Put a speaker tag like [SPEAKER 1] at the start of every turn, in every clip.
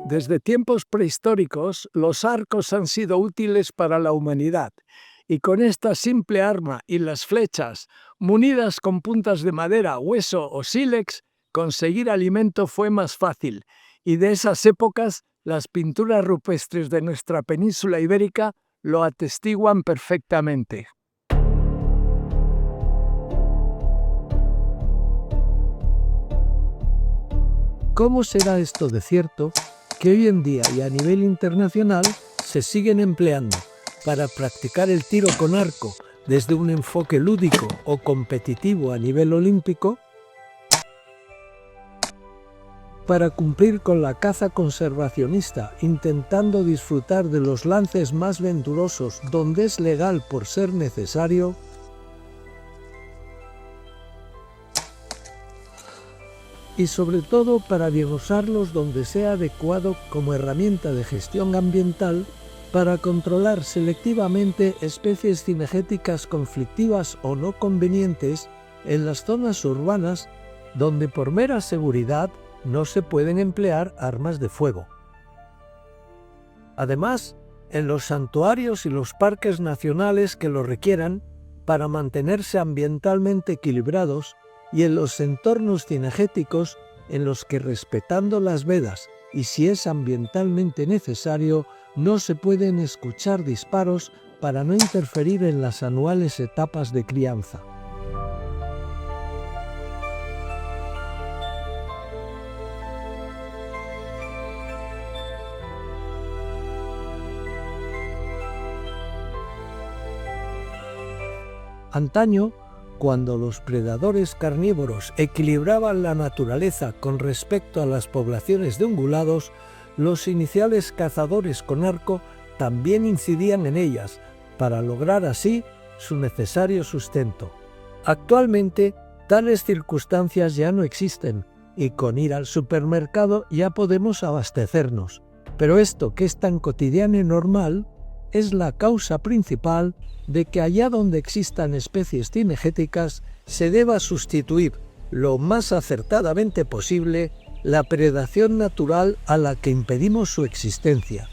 [SPEAKER 1] Desde tiempos prehistóricos, los arcos han sido útiles para la humanidad, y con esta simple arma y las flechas, munidas con puntas de madera, hueso o sílex, conseguir alimento fue más fácil, y de esas épocas, las pinturas rupestres de nuestra península ibérica lo atestiguan perfectamente. ¿Cómo será esto de cierto que hoy en día y a nivel internacional se siguen empleando para practicar el tiro con arco desde un enfoque lúdico o competitivo a nivel olímpico? Para cumplir con la caza conservacionista, intentando disfrutar de los lances más venturosos donde es legal por ser necesario, y sobre todo para bien usarlos donde sea adecuado como herramienta de gestión ambiental para controlar selectivamente especies cinegéticas conflictivas o no convenientes en las zonas urbanas donde por mera seguridad no se pueden emplear armas de fuego. Además, en los santuarios y los parques nacionales que lo requieran para mantenerse ambientalmente equilibrados, y en los entornos cinegéticos en los que, respetando las vedas y si es ambientalmente necesario, no se pueden escuchar disparos para no interferir en las anuales etapas de crianza. Antaño, cuando los predadores carnívoros equilibraban la naturaleza con respecto a las poblaciones de ungulados, los iniciales cazadores con arco también incidían en ellas, para lograr así su necesario sustento. Actualmente, tales circunstancias ya no existen, y con ir al supermercado ya podemos abastecernos. Pero esto, que es tan cotidiano y normal, es la causa principal de que allá donde existan especies cinegéticas se deba sustituir lo más acertadamente posible la predación natural a la que impedimos su existencia.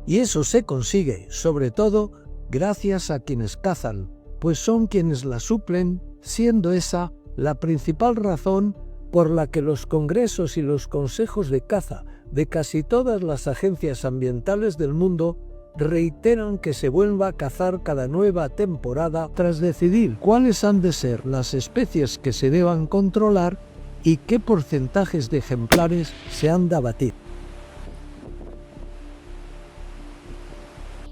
[SPEAKER 1] Y eso se consigue, sobre todo, gracias a quienes cazan, pues son quienes la suplen, siendo esa la principal razón por la que los congresos y los consejos de caza de casi todas las agencias ambientales del mundo reiteran que se vuelva a cazar cada nueva temporada tras decidir cuáles han de ser las especies que se deban controlar y qué porcentajes de ejemplares se han de abatir.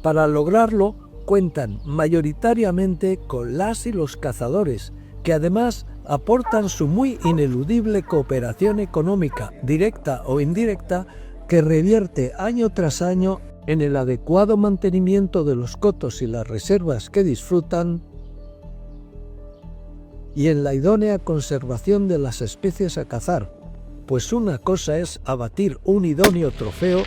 [SPEAKER 1] Para lograrlo, cuentan mayoritariamente con las y los cazadores, que además aportan su muy ineludible cooperación económica, directa o indirecta, que revierte año tras año en el adecuado mantenimiento de los cotos y las reservas que disfrutan, y en la idónea conservación de las especies a cazar, pues una cosa es abatir un idóneo trofeo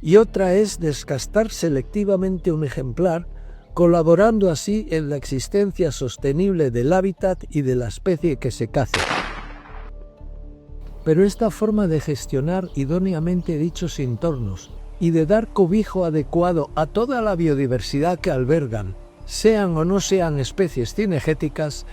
[SPEAKER 1] y otra es descastar selectivamente un ejemplar, colaborando así en la existencia sostenible del hábitat y de la especie que se cace. Pero esta forma de gestionar idóneamente dichos entornos y de dar cobijo adecuado a toda la biodiversidad que albergan, sean o no sean especies cinegéticas,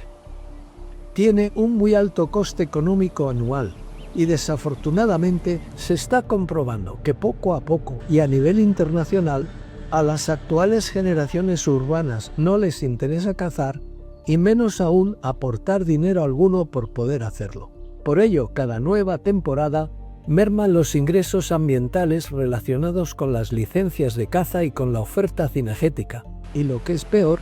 [SPEAKER 1] tiene un muy alto coste económico anual y desafortunadamente se está comprobando que poco a poco y a nivel internacional a las actuales generaciones urbanas no les interesa cazar y menos aún aportar dinero alguno por poder hacerlo. Por ello, cada nueva temporada merman los ingresos ambientales relacionados con las licencias de caza y con la oferta cinegética, y lo que es peor,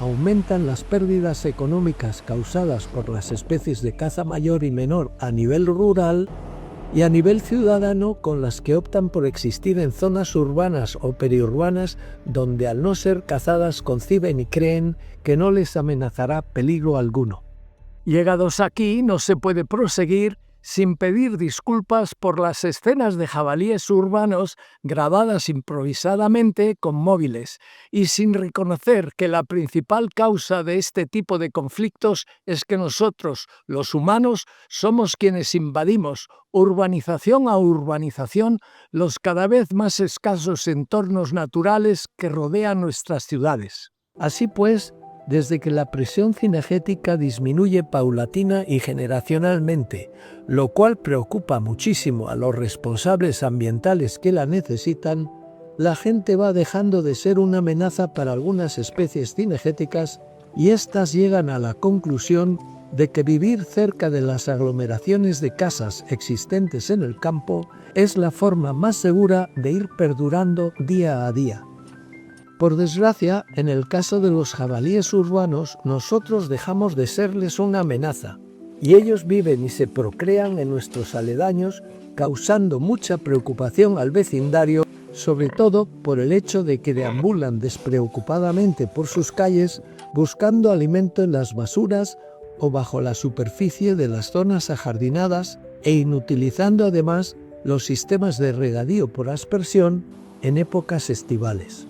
[SPEAKER 1] aumentan las pérdidas económicas causadas por las especies de caza mayor y menor a nivel rural y a nivel ciudadano con las que optan por existir en zonas urbanas o periurbanas donde al no ser cazadas conciben y creen que no les amenazará peligro alguno. Llegados aquí no se puede proseguir sin pedir disculpas por las escenas de jabalíes urbanos grabadas improvisadamente con móviles y sin reconocer que la principal causa de este tipo de conflictos es que nosotros, los humanos, somos quienes invadimos, urbanización a urbanización, los cada vez más escasos entornos naturales que rodean nuestras ciudades. Así pues, desde que la presión cinegética disminuye paulatina y generacionalmente, lo cual preocupa muchísimo a los responsables ambientales que la necesitan, la gente va dejando de ser una amenaza para algunas especies cinegéticas y éstas llegan a la conclusión de que vivir cerca de las aglomeraciones de casas existentes en el campo es la forma más segura de ir perdurando día a día. Por desgracia, en el caso de los jabalíes urbanos, nosotros dejamos de serles una amenaza, y ellos viven y se procrean en nuestros aledaños, causando mucha preocupación al vecindario, sobre todo por el hecho de que deambulan despreocupadamente por sus calles, buscando alimento en las basuras o bajo la superficie de las zonas ajardinadas e inutilizando además los sistemas de regadío por aspersión en épocas estivales.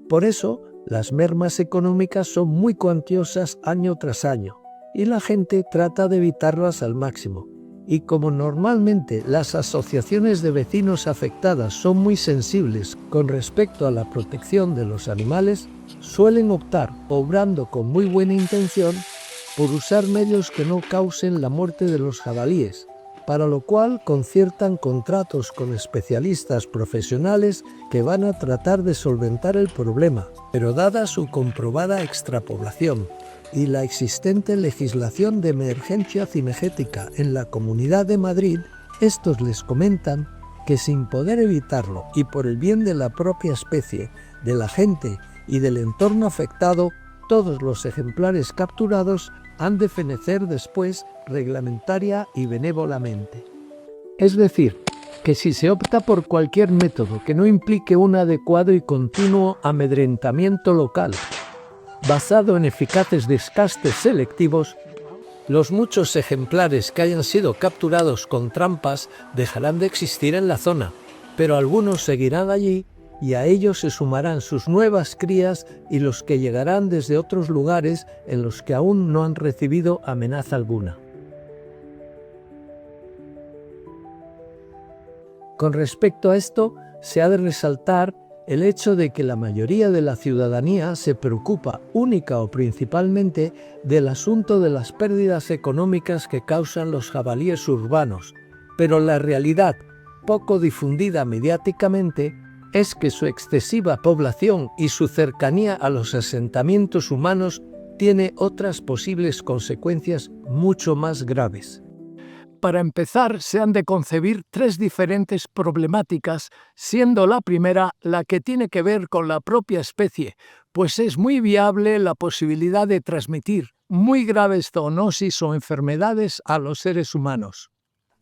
[SPEAKER 1] Por eso, las mermas económicas son muy cuantiosas año tras año, y la gente trata de evitarlas al máximo. Y como normalmente las asociaciones de vecinos afectadas son muy sensibles con respecto a la protección de los animales, suelen optar, obrando con muy buena intención, por usar medios que no causen la muerte de los jabalíes, para lo cual conciertan contratos con especialistas profesionales que van a tratar de solventar el problema, pero dada su comprobada extrapoblación y la existente legislación de emergencia cinegética en la Comunidad de Madrid, estos les comentan que sin poder evitarlo y por el bien de la propia especie, de la gente y del entorno afectado, todos los ejemplares capturados han de fenecer después reglamentaria y benévolamente. Es decir, que si se opta por cualquier método que no implique un adecuado y continuo amedrentamiento local, basado en eficaces descastes selectivos, los muchos ejemplares que hayan sido capturados con trampas dejarán de existir en la zona, pero algunos seguirán allí y a ellos se sumarán sus nuevas crías y los que llegarán desde otros lugares en los que aún no han recibido amenaza alguna. Con respecto a esto, se ha de resaltar el hecho de que la mayoría de la ciudadanía se preocupa única o principalmente del asunto de las pérdidas económicas que causan los jabalíes urbanos, pero la realidad, poco difundida mediáticamente, es que su excesiva población y su cercanía a los asentamientos humanos tiene otras posibles consecuencias mucho más graves. Para empezar, se han de concebir tres diferentes problemáticas, siendo la primera la que tiene que ver con la propia especie, pues es muy viable la posibilidad de transmitir muy graves zoonosis o enfermedades a los seres humanos.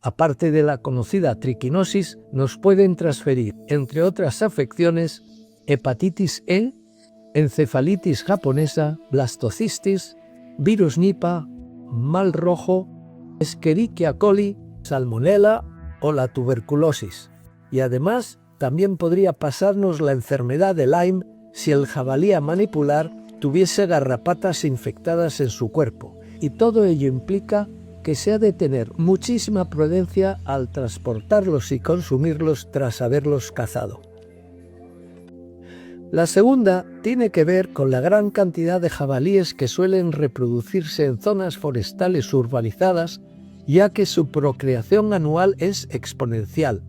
[SPEAKER 1] Aparte de la conocida triquinosis, nos pueden transferir, entre otras afecciones, hepatitis E, encefalitis japonesa, blastocistis, virus Nipah, mal rojo, Escherichia coli, salmonella o la tuberculosis. Y además, también podría pasarnos la enfermedad de Lyme si el jabalí a manipular tuviese garrapatas infectadas en su cuerpo. Y todo ello implica que se ha de tener muchísima prudencia al transportarlos y consumirlos tras haberlos cazado. La segunda tiene que ver con la gran cantidad de jabalíes que suelen reproducirse en zonas forestales urbanizadas, ya que su procreación anual es exponencial,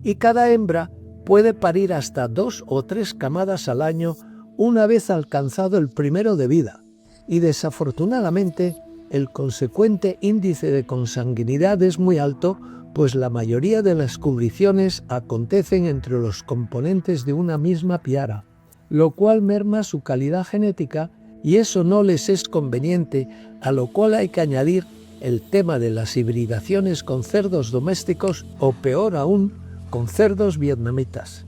[SPEAKER 1] y cada hembra puede parir hasta 2 o 3 camadas al año una vez alcanzado el primero de vida, y desafortunadamente el consecuente índice de consanguinidad es muy alto, pues la mayoría de las cubriciones acontecen entre los componentes de una misma piara, lo cual merma su calidad genética y eso no les es conveniente, a lo cual hay que añadir el tema de las hibridaciones con cerdos domésticos o peor aún, con cerdos vietnamitas.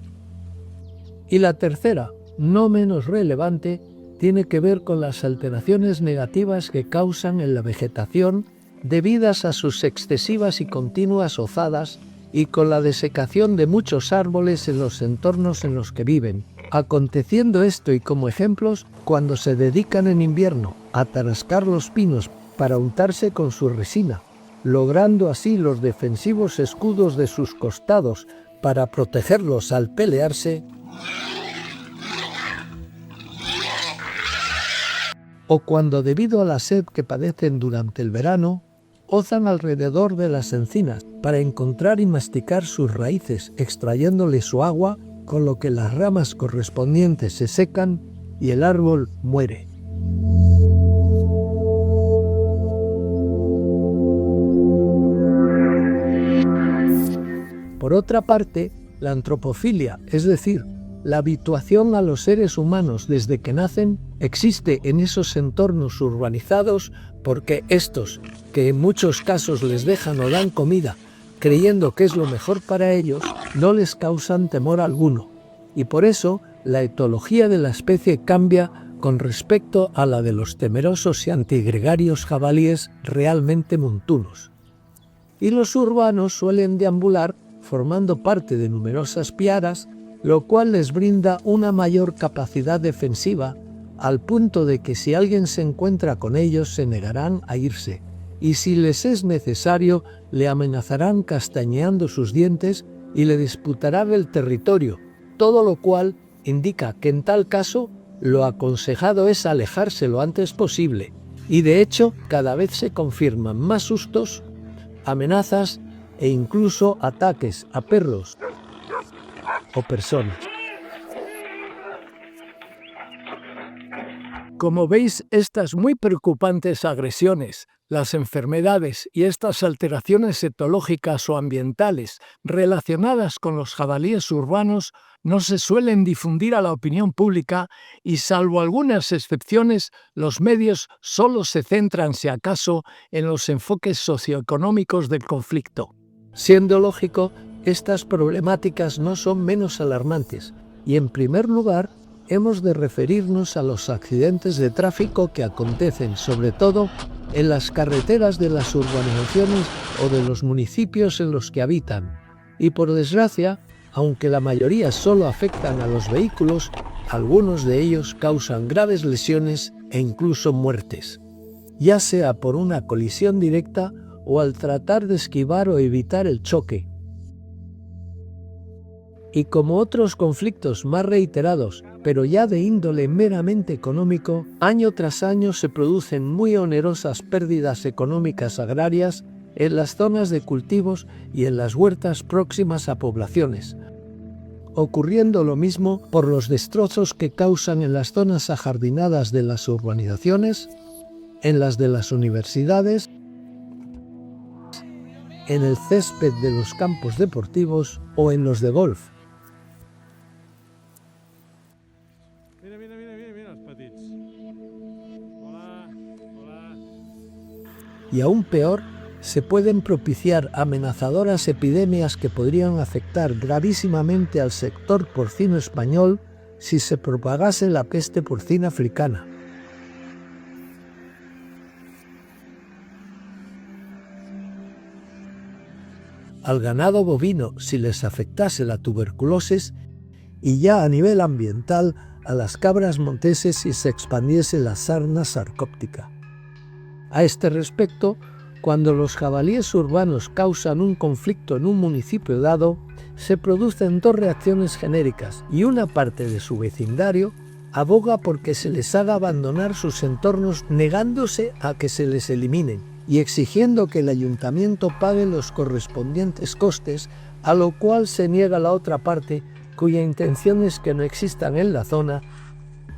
[SPEAKER 1] Y la tercera, no menos relevante, tiene que ver con las alteraciones negativas que causan en la vegetación debidas a sus excesivas y continuas ozadas y con la desecación de muchos árboles en los entornos en los que viven, aconteciendo esto y como ejemplos cuando se dedican en invierno a tarascar los pinos para untarse con su resina, logrando así los defensivos escudos de sus costados para protegerlos al pelearse, o cuando debido a la sed que padecen durante el verano, ozan alrededor de las encinas para encontrar y masticar sus raíces, extrayéndole su agua, con lo que las ramas correspondientes se secan y el árbol muere. Por otra parte, la antropofilia, es decir, la habituación a los seres humanos desde que nacen, existe en esos entornos urbanizados porque estos, que en muchos casos les dejan o dan comida, creyendo que es lo mejor para ellos, no les causan temor alguno. Y por eso, la etología de la especie cambia con respecto a la de los temerosos y antigregarios jabalíes realmente montunos. Y los urbanos suelen deambular formando parte de numerosas piaras, lo cual les brinda una mayor capacidad defensiva, al punto de que si alguien se encuentra con ellos se negarán a irse, y si les es necesario le amenazarán castañeando sus dientes y le disputarán el territorio, todo lo cual indica que en tal caso lo aconsejado es alejarse lo antes posible, y de hecho cada vez se confirman más sustos, amenazas e incluso ataques a perros o personas. Como veis, estas muy preocupantes agresiones, las enfermedades y estas alteraciones etológicas o ambientales relacionadas con los jabalíes urbanos no se suelen difundir a la opinión pública y, salvo algunas excepciones, los medios solo se centran, si acaso, en los enfoques socioeconómicos del conflicto. Siendo lógico, estas problemáticas no son menos alarmantes y, en primer lugar, hemos de referirnos a los accidentes de tráfico que acontecen sobre todo en las carreteras de las urbanizaciones o de los municipios en los que habitan. Y por desgracia, aunque la mayoría solo afectan a los vehículos, algunos de ellos causan graves lesiones e incluso muertes, ya sea por una colisión directa o al tratar de esquivar o evitar el choque. Y como otros conflictos más reiterados, pero ya de índole meramente económico, año tras año se producen muy onerosas pérdidas económicas agrarias en las zonas de cultivos y en las huertas próximas a poblaciones, ocurriendo lo mismo por los destrozos que causan en las zonas ajardinadas de las urbanizaciones, en las de las universidades, en el césped de los campos deportivos o en los de golf.
[SPEAKER 2] Mira els petits. Hola.
[SPEAKER 1] Y aún peor, se pueden propiciar amenazadoras epidemias que podrían afectar gravísimamente al sector porcino español si se propagase la peste porcina africana. Al ganado bovino si les afectase la tuberculosis y ya a nivel ambiental a las cabras monteses si se expandiese la sarna sarcóptica. A este respecto, cuando los jabalíes urbanos causan un conflicto en un municipio dado, se producen dos reacciones genéricas y una parte de su vecindario aboga porque se les haga abandonar sus entornos negándose a que se les eliminen y exigiendo que el ayuntamiento pague los correspondientes costes, a lo cual se niega la otra parte, cuya intención es que no existan en la zona,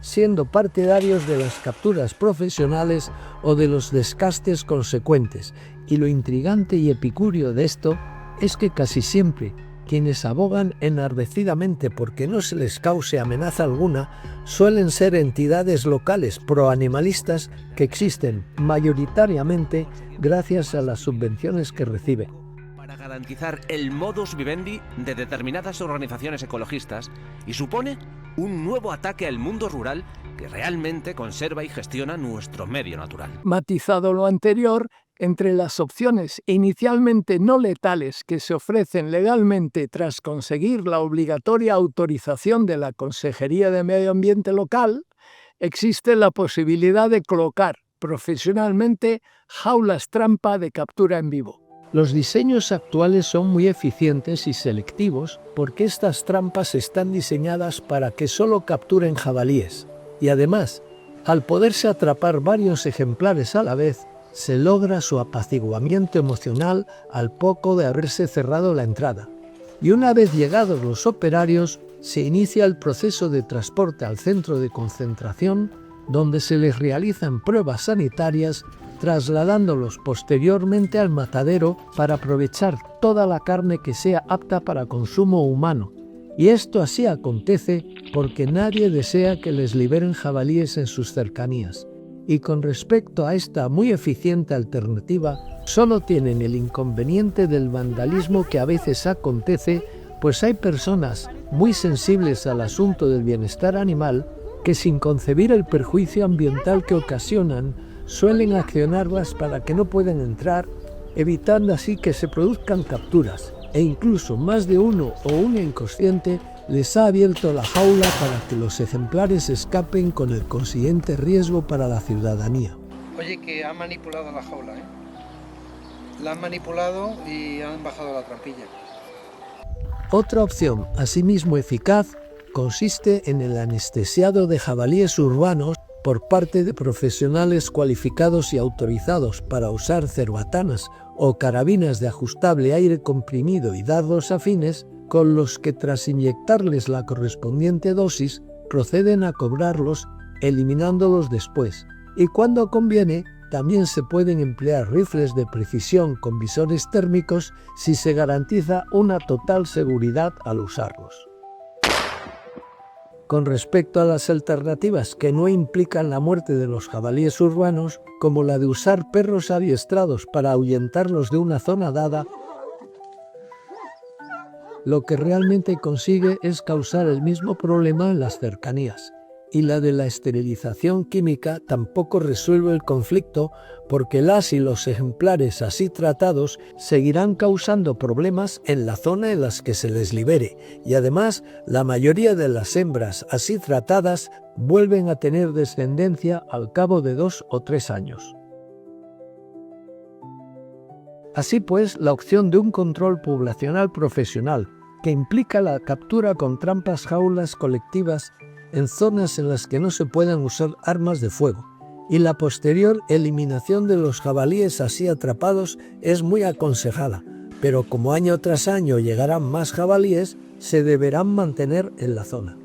[SPEAKER 1] siendo partidarios de las capturas profesionales o de los descastes consecuentes. Y lo intrigante y epicúreo de esto es que casi siempre quienes abogan enardecidamente porque no se les cause amenaza alguna suelen ser entidades locales proanimalistas que existen mayoritariamente gracias a las subvenciones que reciben.
[SPEAKER 3] Para garantizar el modus vivendi de determinadas organizaciones ecologistas y supone un nuevo ataque al mundo rural que realmente conserva y gestiona nuestro medio natural.
[SPEAKER 1] Matizado lo anterior,
[SPEAKER 2] Entre las opciones inicialmente no letales que se ofrecen legalmente tras conseguir la obligatoria autorización de la Consejería de Medio Ambiente local, existe la posibilidad de colocar profesionalmente jaulas trampa de captura en vivo.
[SPEAKER 1] Los diseños actuales son muy eficientes y selectivos porque estas trampas están diseñadas para que solo capturen jabalíes y además, al poderse atrapar varios ejemplares a la vez, se logra su apaciguamiento emocional al poco de haberse cerrado la entrada. Y una vez llegados los operarios, se inicia el proceso de transporte al centro de concentración, donde se les realizan pruebas sanitarias, trasladándolos posteriormente al matadero para aprovechar toda la carne que sea apta para consumo humano. Y esto así acontece porque nadie desea que les liberen jabalíes en sus cercanías. Y con respecto a esta muy eficiente alternativa, solo tienen el inconveniente del vandalismo que a veces acontece, pues hay personas muy sensibles al asunto del bienestar animal que, sin concebir el perjuicio ambiental que ocasionan, suelen accionarlas para que no puedan entrar, evitando así que se produzcan capturas, e incluso más de uno o una inconsciente les ha abierto la jaula para que los ejemplares escapen con el consiguiente riesgo para la ciudadanía.
[SPEAKER 4] Oye, que han manipulado la jaula, ¿eh? La han manipulado y han bajado la trampilla.
[SPEAKER 1] Otra opción, asimismo eficaz, consiste en el anestesiado de jabalíes urbanos por parte de profesionales cualificados y autorizados para usar cerbatanas o carabinas de ajustable aire comprimido y dardos afines, con los que tras inyectarles la correspondiente dosis proceden a cobrarlos, eliminándolos después. Y cuando conviene, también se pueden emplear rifles de precisión con visores térmicos si se garantiza una total seguridad al usarlos. Con respecto a las alternativas que no implican la muerte de los jabalíes urbanos, como la de usar perros adiestrados para ahuyentarlos de una zona dada, lo que realmente consigue es causar el mismo problema en las cercanías. Y la de la esterilización química tampoco resuelve el conflicto porque las y los ejemplares así tratados seguirán causando problemas en la zona en las que se les libere, y además la mayoría de las hembras así tratadas vuelven a tener descendencia al cabo de 2 o 3 años. Así pues, la opción de un control poblacional profesional, que implica la captura con trampas jaulas colectivas en zonas en las que no se puedan usar armas de fuego, y la posterior eliminación de los jabalíes así atrapados es muy aconsejada, pero como año tras año llegarán más jabalíes, se deberán mantener en la zona.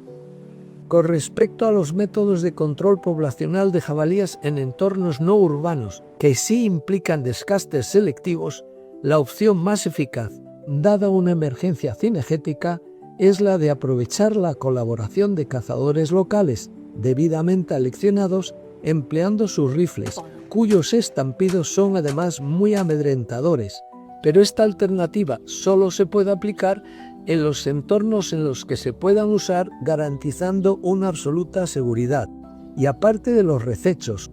[SPEAKER 1] Con respecto a los métodos de control poblacional de jabalíes en entornos no urbanos, que sí implican descastes selectivos, la opción más eficaz, dada una emergencia cinegética, es la de aprovechar la colaboración de cazadores locales debidamente aleccionados empleando sus rifles, cuyos estampidos son además muy amedrentadores, pero esta alternativa solo se puede aplicar en los entornos en los que se puedan usar garantizando una absoluta seguridad, y aparte de los recechos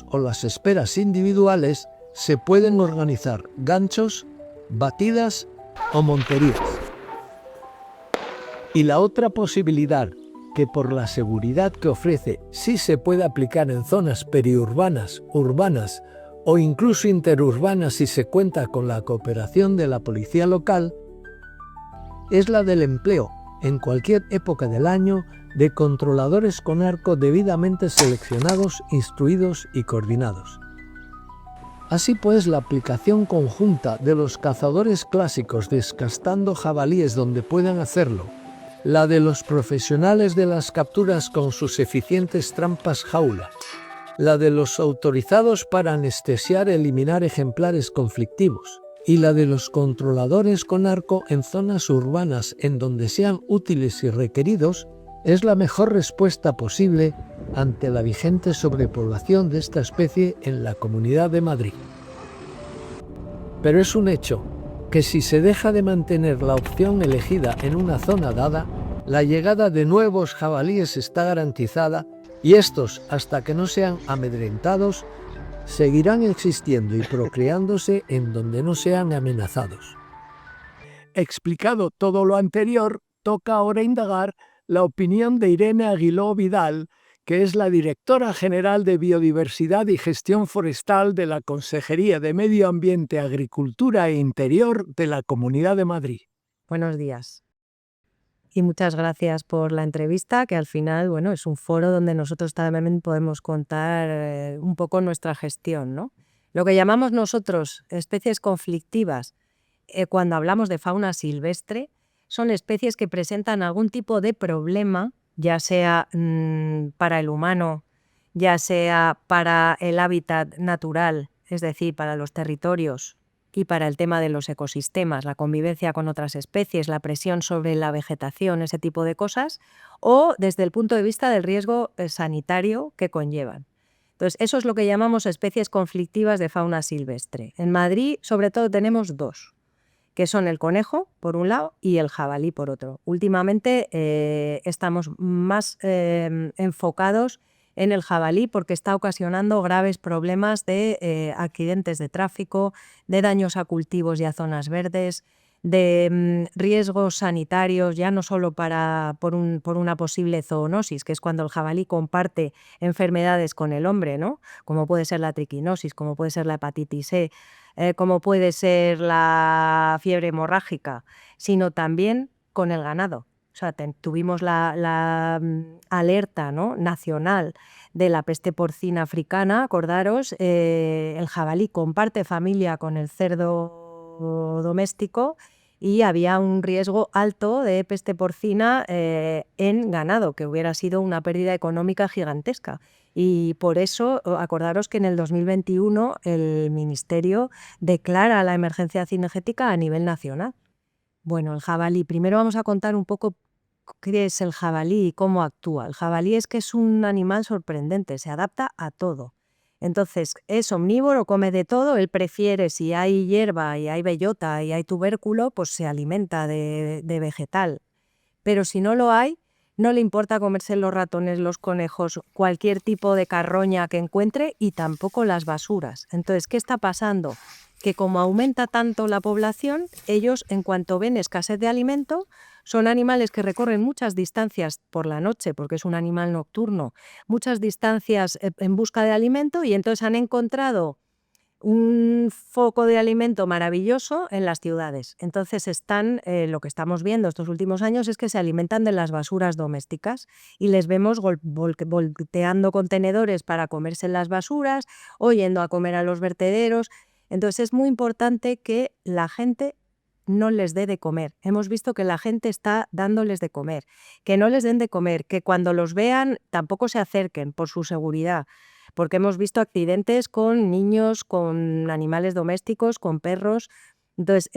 [SPEAKER 1] o las esperas individuales, se pueden organizar ganchos, batidas o monterías. Y la otra posibilidad, que por la seguridad que ofrece sí se puede aplicar en zonas periurbanas, urbanas o incluso interurbanas si se cuenta con la cooperación de la policía local, es la del empleo, en cualquier época del año, de controladores con arco debidamente seleccionados, instruidos y coordinados. Así pues, la aplicación conjunta de los cazadores clásicos descastando jabalíes donde puedan hacerlo, la de los profesionales de las capturas con sus eficientes trampas jaula, la de los autorizados para anestesiar e eliminar ejemplares conflictivos, y la de los controladores con arco en zonas urbanas en donde sean útiles y requeridos, es la mejor respuesta posible ante la vigente sobrepoblación de esta especie en la Comunidad de Madrid. Pero es un hecho que si se deja de mantener la opción elegida en una zona dada, la llegada de nuevos jabalíes está garantizada y estos, hasta que no sean amedrentados, seguirán existiendo y procreándose en donde no sean amenazados.
[SPEAKER 2] Explicado todo lo anterior, toca ahora indagar la opinión de Irene Aguiló Vidal, que es la directora general de Biodiversidad y Gestión Forestal de la Consejería de Medio Ambiente, Agricultura e Interior de la Comunidad de Madrid.
[SPEAKER 5] Buenos días. Y muchas gracias por la entrevista, que al final, bueno, es un foro donde nosotros también podemos contar un poco nuestra gestión, ¿no? Lo que llamamos nosotros especies conflictivas, cuando hablamos de fauna silvestre, son especies que presentan algún tipo de problema, ya sea para el humano, ya sea para el hábitat natural, es decir, para los territorios y para el tema de los ecosistemas, la convivencia con otras especies, la presión sobre la vegetación, ese tipo de cosas, o desde el punto de vista del riesgo sanitario que conllevan. Entonces, eso es lo que llamamos especies conflictivas de fauna silvestre. En Madrid, sobre todo, tenemos dos, que son el conejo, por un lado, y el jabalí, por otro. Últimamente estamos más enfocados en el jabalí porque está ocasionando graves problemas de accidentes de tráfico, de daños a cultivos y a zonas verdes, de riesgos sanitarios, ya no solo por una posible zoonosis, que es cuando el jabalí comparte enfermedades con el hombre, ¿no? Como puede ser la triquinosis, como puede ser la hepatitis E, como puede ser la fiebre hemorrágica, sino también con el ganado. O sea, tuvimos la alerta, ¿no?, nacional de la peste porcina africana, acordaros, el jabalí comparte familia con el cerdo doméstico y había un riesgo alto de peste porcina en ganado, que hubiera sido una pérdida económica gigantesca. Y por eso, acordaros que en el 2021 el Ministerio declara la emergencia cinegética a nivel nacional. Bueno, el jabalí. Primero vamos a contar un poco qué es el jabalí y cómo actúa. El jabalí es que es un animal sorprendente, se adapta a todo. Entonces, es omnívoro, come de todo, él prefiere, si hay hierba y hay bellota y hay tubérculo, pues se alimenta de vegetal. Pero si no lo hay, no le importa comerse los ratones, los conejos, cualquier tipo de carroña que encuentre y tampoco las basuras. Entonces, ¿qué está pasando? Que como aumenta tanto la población, ellos, en cuanto ven escasez de alimento, son animales que recorren muchas distancias por la noche, porque es un animal nocturno, muchas distancias en busca de alimento, y entonces han encontrado un foco de alimento maravilloso en las ciudades. Entonces lo que estamos viendo estos últimos años es que se alimentan de las basuras domésticas y les vemos volteando contenedores para comerse las basuras o yendo a comer a los vertederos. Entonces es muy importante que la gente no les dé de comer. Hemos visto que la gente está dándoles de comer, que no les den de comer, que cuando los vean tampoco se acerquen por su seguridad, porque hemos visto accidentes con niños, con animales domésticos, con perros. Entonces,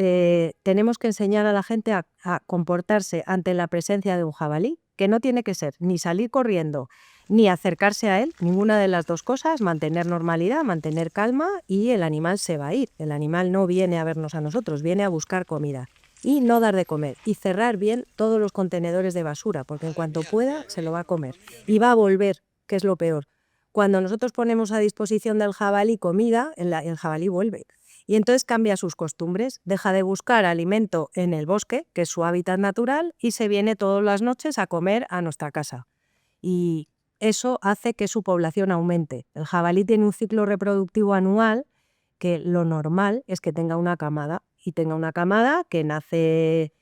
[SPEAKER 5] tenemos que enseñar a la gente a comportarse ante la presencia de un jabalí, que no tiene que ser ni salir corriendo, ni acercarse a él, ninguna de las dos cosas, mantener normalidad, mantener calma, y el animal se va a ir. El animal no viene a vernos a nosotros, viene a buscar comida. Y no dar de comer, y cerrar bien todos los contenedores de basura, porque en cuanto pueda se lo va a comer. Y va a volver, que es lo peor. Cuando nosotros ponemos a disposición del jabalí comida, el jabalí vuelve. Y entonces cambia sus costumbres, deja de buscar alimento en el bosque, que es su hábitat natural, y se viene todas las noches a comer a nuestra casa. Y eso hace que su población aumente. El jabalí tiene un ciclo reproductivo anual, que lo normal es que tenga una camada, y tenga una camada que nace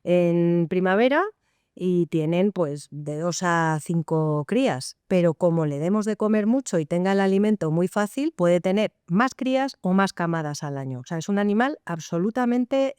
[SPEAKER 5] en primavera y tienen pues de 2 a 5 crías, pero como le demos de comer mucho y tenga el alimento muy fácil, puede tener más crías o más camadas al año. O sea, es un animal absolutamente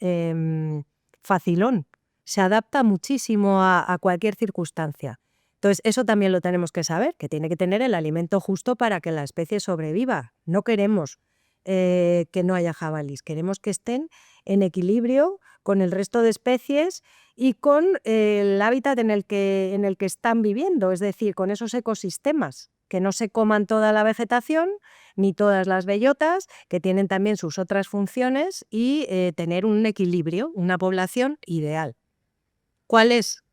[SPEAKER 5] facilón, se adapta muchísimo a cualquier circunstancia. Entonces, eso también lo tenemos que saber, que tiene que tener el alimento justo para que la especie sobreviva. No queremos que no haya jabalís, queremos que estén en equilibrio con el resto de especies y con el hábitat en el que están viviendo, es decir, con esos ecosistemas, que no se coman toda la vegetación ni todas las bellotas, que tienen también sus otras funciones, y tener un equilibrio, una población ideal. ¿Cuál es?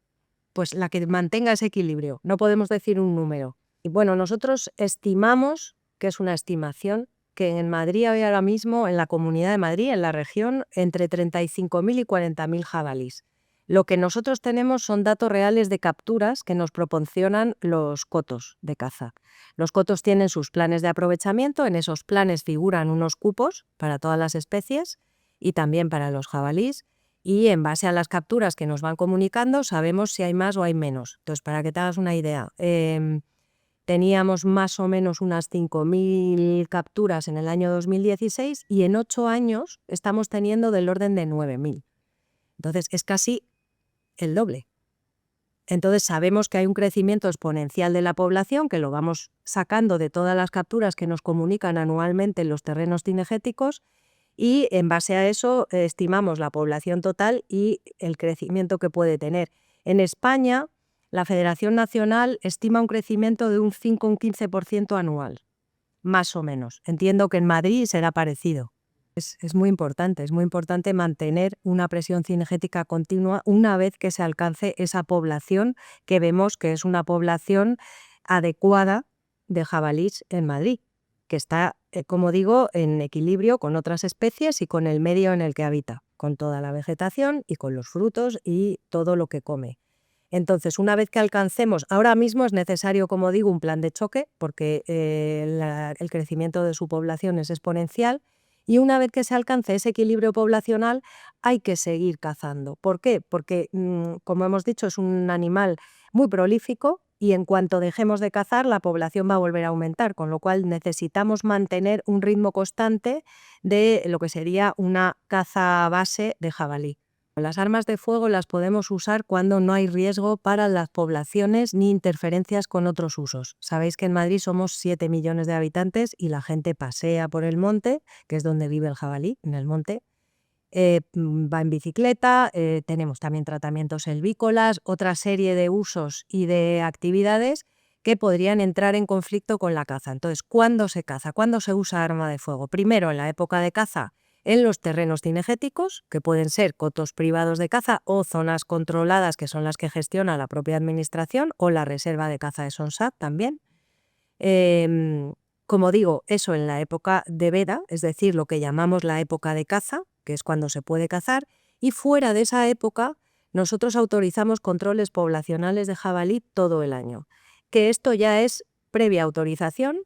[SPEAKER 5] Pues la que mantenga ese equilibrio, no podemos decir un número. Y bueno, nosotros estimamos, que es una estimación, que en Madrid hay ahora mismo, en la Comunidad de Madrid, en la región, entre 35.000 y 40.000 jabalís. Lo que nosotros tenemos son datos reales de capturas que nos proporcionan los cotos de caza. Los cotos tienen sus planes de aprovechamiento, en esos planes figuran unos cupos para todas las especies y también para los jabalís, y en base a las capturas que nos van comunicando sabemos si hay más o hay menos. Entonces, para que te hagas una idea, teníamos más o menos unas 5.000 capturas en el año 2016 y en 8 años estamos teniendo del orden de 9.000. Entonces, es casi el doble. Entonces sabemos que hay un crecimiento exponencial de la población, que lo vamos sacando de todas las capturas que nos comunican anualmente en los terrenos cinegéticos, y en base a eso estimamos la población total y el crecimiento que puede tener. En España, la Federación Nacional estima un crecimiento de un 5 o un 15% anual, más o menos. Entiendo que en Madrid será parecido. Es muy importante mantener una presión cinegética continua una vez que se alcance esa población que vemos que es una población adecuada de jabalís en Madrid, que está, como digo, en equilibrio con otras especies y con el medio en el que habita, con toda la vegetación y con los frutos y todo lo que come. Entonces, una vez que alcancemos, ahora mismo es necesario, como digo, un plan de choque, porque el crecimiento de su población es exponencial. Y una vez que se alcance ese equilibrio poblacional, hay que seguir cazando. ¿Por qué? Porque, como hemos dicho, es un animal muy prolífico y en cuanto dejemos de cazar, la población va a volver a aumentar, con lo cual necesitamos mantener un ritmo constante de lo que sería una caza base de jabalí. Las armas de fuego las podemos usar cuando no hay riesgo para las poblaciones ni interferencias con otros usos. Sabéis que en Madrid somos 7 millones de habitantes y la gente pasea por el monte, que es donde vive el jabalí, en el monte. Va en bicicleta, tenemos también tratamientos selvícolas, otra serie de usos y de actividades que podrían entrar en conflicto con la caza. Entonces, ¿cuándo se caza? ¿Cuándo se usa arma de fuego? Primero, en la época de caza, en los terrenos cinegéticos, que pueden ser cotos privados de caza o zonas controladas, que son las que gestiona la propia administración, o la reserva de caza de Sonsat también. Como digo, eso en la época de veda, es decir, lo que llamamos la época de caza, que es cuando se puede cazar, y fuera de esa época nosotros autorizamos controles poblacionales de jabalí todo el año, que esto ya es previa autorización,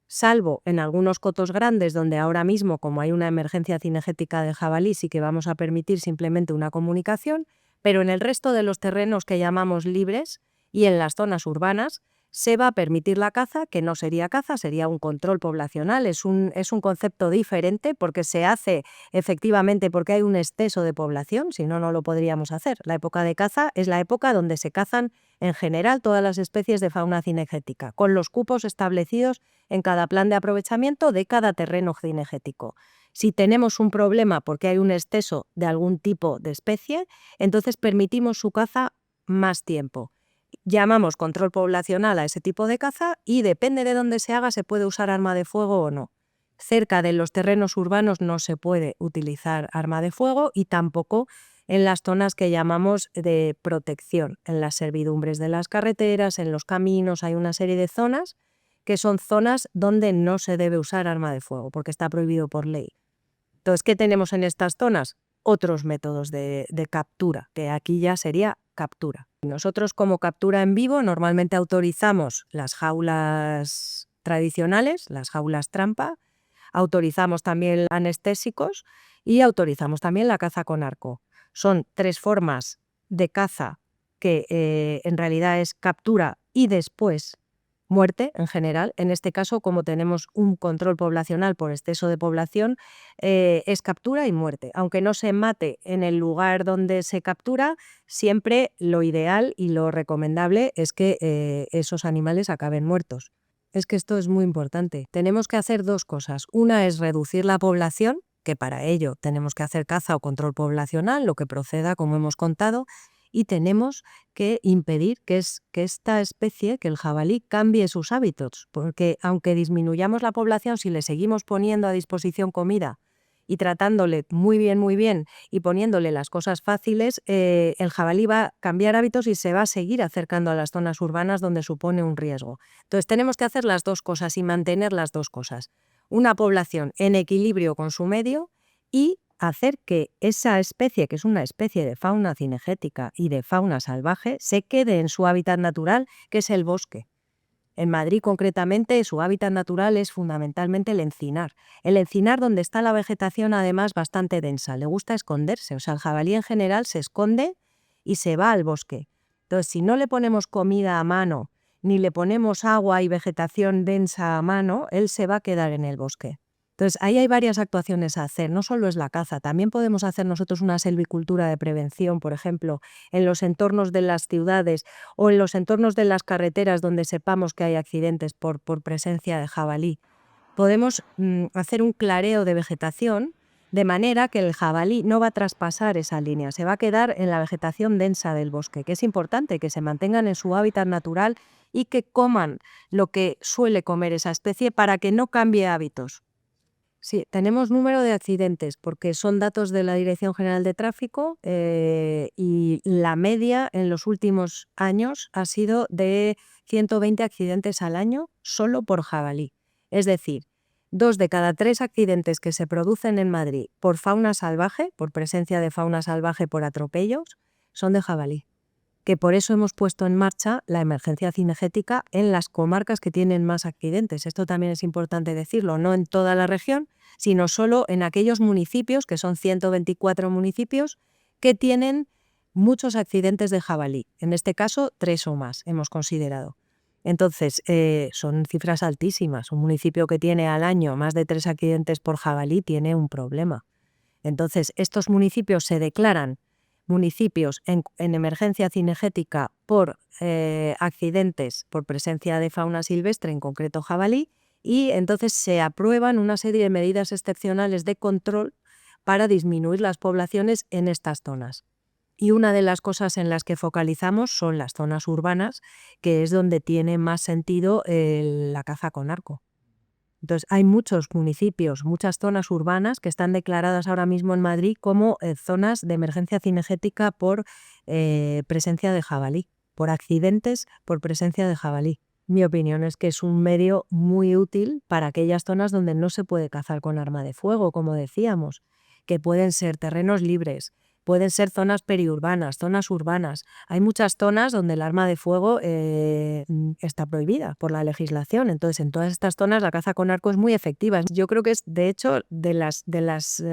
[SPEAKER 5] salvo en algunos cotos grandes donde ahora mismo, como hay una emergencia cinegética de jabalí, sí que vamos a permitir simplemente una comunicación, pero en el resto de los terrenos que llamamos libres y en las zonas urbanas se va a permitir la caza, que no sería caza, sería un control poblacional. Es un concepto diferente porque se hace efectivamente porque hay un exceso de población, si no, no lo podríamos hacer. La época de caza es la época donde se cazan en general todas las especies de fauna cinegética, con los cupos establecidos en cada plan de aprovechamiento de cada terreno cinegético. Si tenemos un problema porque hay un exceso de algún tipo de especie, entonces permitimos su caza más tiempo. Llamamos control poblacional a ese tipo de caza y depende de dónde se haga, se puede usar arma de fuego o no. Cerca de los terrenos urbanos no se puede utilizar arma de fuego y tampoco en las zonas que llamamos de protección, en las servidumbres de las carreteras, en los caminos. Hay una serie de zonas que son zonas donde no se debe usar arma de fuego porque está prohibido por ley. Entonces, ¿qué tenemos en estas zonas? Otros métodos de captura, que aquí ya sería captura. Nosotros, como captura en vivo, normalmente autorizamos las jaulas tradicionales, las jaulas trampa, autorizamos también anestésicos y autorizamos también la caza con arco. Son 3 formas de caza que en realidad es captura y después muerte en general. En este caso, como tenemos un control poblacional por exceso de población, es captura y muerte. Aunque no se mate en el lugar donde se captura, siempre lo ideal y lo recomendable es que esos animales acaben muertos. Es que esto es muy importante. Tenemos que hacer 2 cosas. Una es reducir la población, que para ello tenemos que hacer caza o control poblacional, lo que proceda, como hemos contado, y tenemos que impedir que esta especie, que el jabalí, cambie sus hábitos, porque aunque disminuyamos la población, si le seguimos poniendo a disposición comida y tratándole muy bien y poniéndole las cosas fáciles, el jabalí va a cambiar hábitos y se va a seguir acercando a las zonas urbanas donde supone un riesgo. Entonces tenemos que hacer las 2 cosas y mantener las 2 cosas. una población en equilibrio con su medio y hacer que esa especie, que es una especie de fauna cinegética y de fauna salvaje, se quede en su hábitat natural, que es el bosque. En Madrid, concretamente, su hábitat natural es fundamentalmente el encinar. El encinar donde está la vegetación, además, bastante densa. Le gusta esconderse. O sea, el jabalí en general se esconde y se va al bosque. Entonces, si no le ponemos comida a mano, ni le ponemos agua y vegetación densa a mano, él se va a quedar en el bosque. Entonces, ahí hay varias actuaciones a hacer, no solo es la caza, también podemos hacer nosotros una selvicultura de prevención, por ejemplo, en los entornos de las ciudades o en los entornos de las carreteras donde sepamos que hay accidentes por presencia de jabalí. Podemos hacer un clareo de vegetación de manera que el jabalí no va a traspasar esa línea, se va a quedar en la vegetación densa del bosque, que es importante que se mantengan en su hábitat natural y que coman lo que suele comer esa especie para que no cambie hábitos. Sí, tenemos número de accidentes porque son datos de la Dirección General de Tráfico y la media en los últimos años ha sido de 120 accidentes al año solo por jabalí. Es decir, 2 de cada 3 accidentes que se producen en Madrid por fauna salvaje, por presencia de fauna salvaje por atropellos, son de jabalí. Que por eso hemos puesto en marcha la emergencia cinegética en las comarcas que tienen más accidentes. Esto también es importante decirlo, no en toda la región, sino solo en aquellos municipios, que son 124 municipios, que tienen muchos accidentes de jabalí. En este caso, 3 o más hemos considerado. Entonces, son cifras altísimas. Un municipio que tiene al año más de 3 accidentes por jabalí tiene un problema. Entonces, estos municipios se declaran municipios en emergencia cinegética por accidentes por presencia de fauna silvestre, en concreto jabalí, y entonces se aprueban una serie de medidas excepcionales de control para disminuir las poblaciones en estas zonas. Y una de las cosas en las que focalizamos son las zonas urbanas, que es donde tiene más sentido la caza con arco. Entonces, hay muchos municipios, muchas zonas urbanas que están declaradas ahora mismo en Madrid como zonas de emergencia cinegética por presencia de jabalí, por accidentes por presencia de jabalí. Mi opinión es que es un medio muy útil para aquellas zonas donde no se puede cazar con arma de fuego, como decíamos, que pueden ser terrenos libres, pueden ser zonas periurbanas, zonas urbanas. Hay muchas zonas donde el arma de fuego está prohibida por la legislación. Entonces, en todas estas zonas la caza con arco es muy efectiva. Yo creo que es, de hecho, de las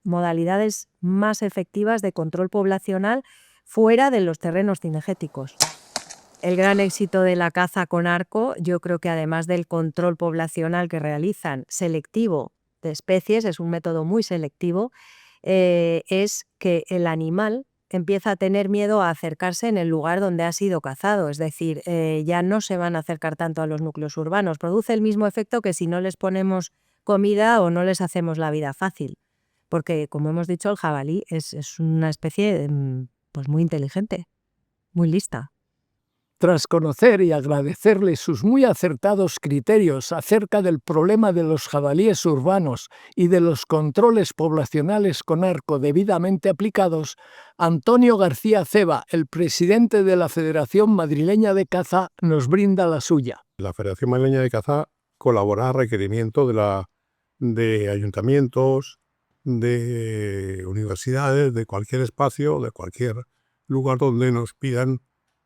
[SPEAKER 5] modalidades más efectivas de control poblacional fuera de los terrenos cinegéticos. El gran éxito de la caza con arco, yo creo que además del control poblacional que realizan, selectivo de especies, es un método muy selectivo, es que el animal empieza a tener miedo a acercarse en el lugar donde ha sido cazado, es decir, ya no se van a acercar tanto a los núcleos urbanos. Produce el mismo efecto que si no les ponemos comida o no les hacemos la vida fácil, porque, como hemos dicho, el jabalí es una especie pues muy inteligente, muy lista.
[SPEAKER 2] Tras conocer y agradecerle sus muy acertados criterios acerca del problema de los jabalíes urbanos y de los controles poblacionales con arco debidamente aplicados, Antonio García Ceba, el presidente de la Federación Madrileña de Caza, nos brinda la suya.
[SPEAKER 6] La Federación Madrileña de Caza colabora a requerimiento de ayuntamientos, de universidades, de cualquier espacio, de cualquier lugar donde nos pidan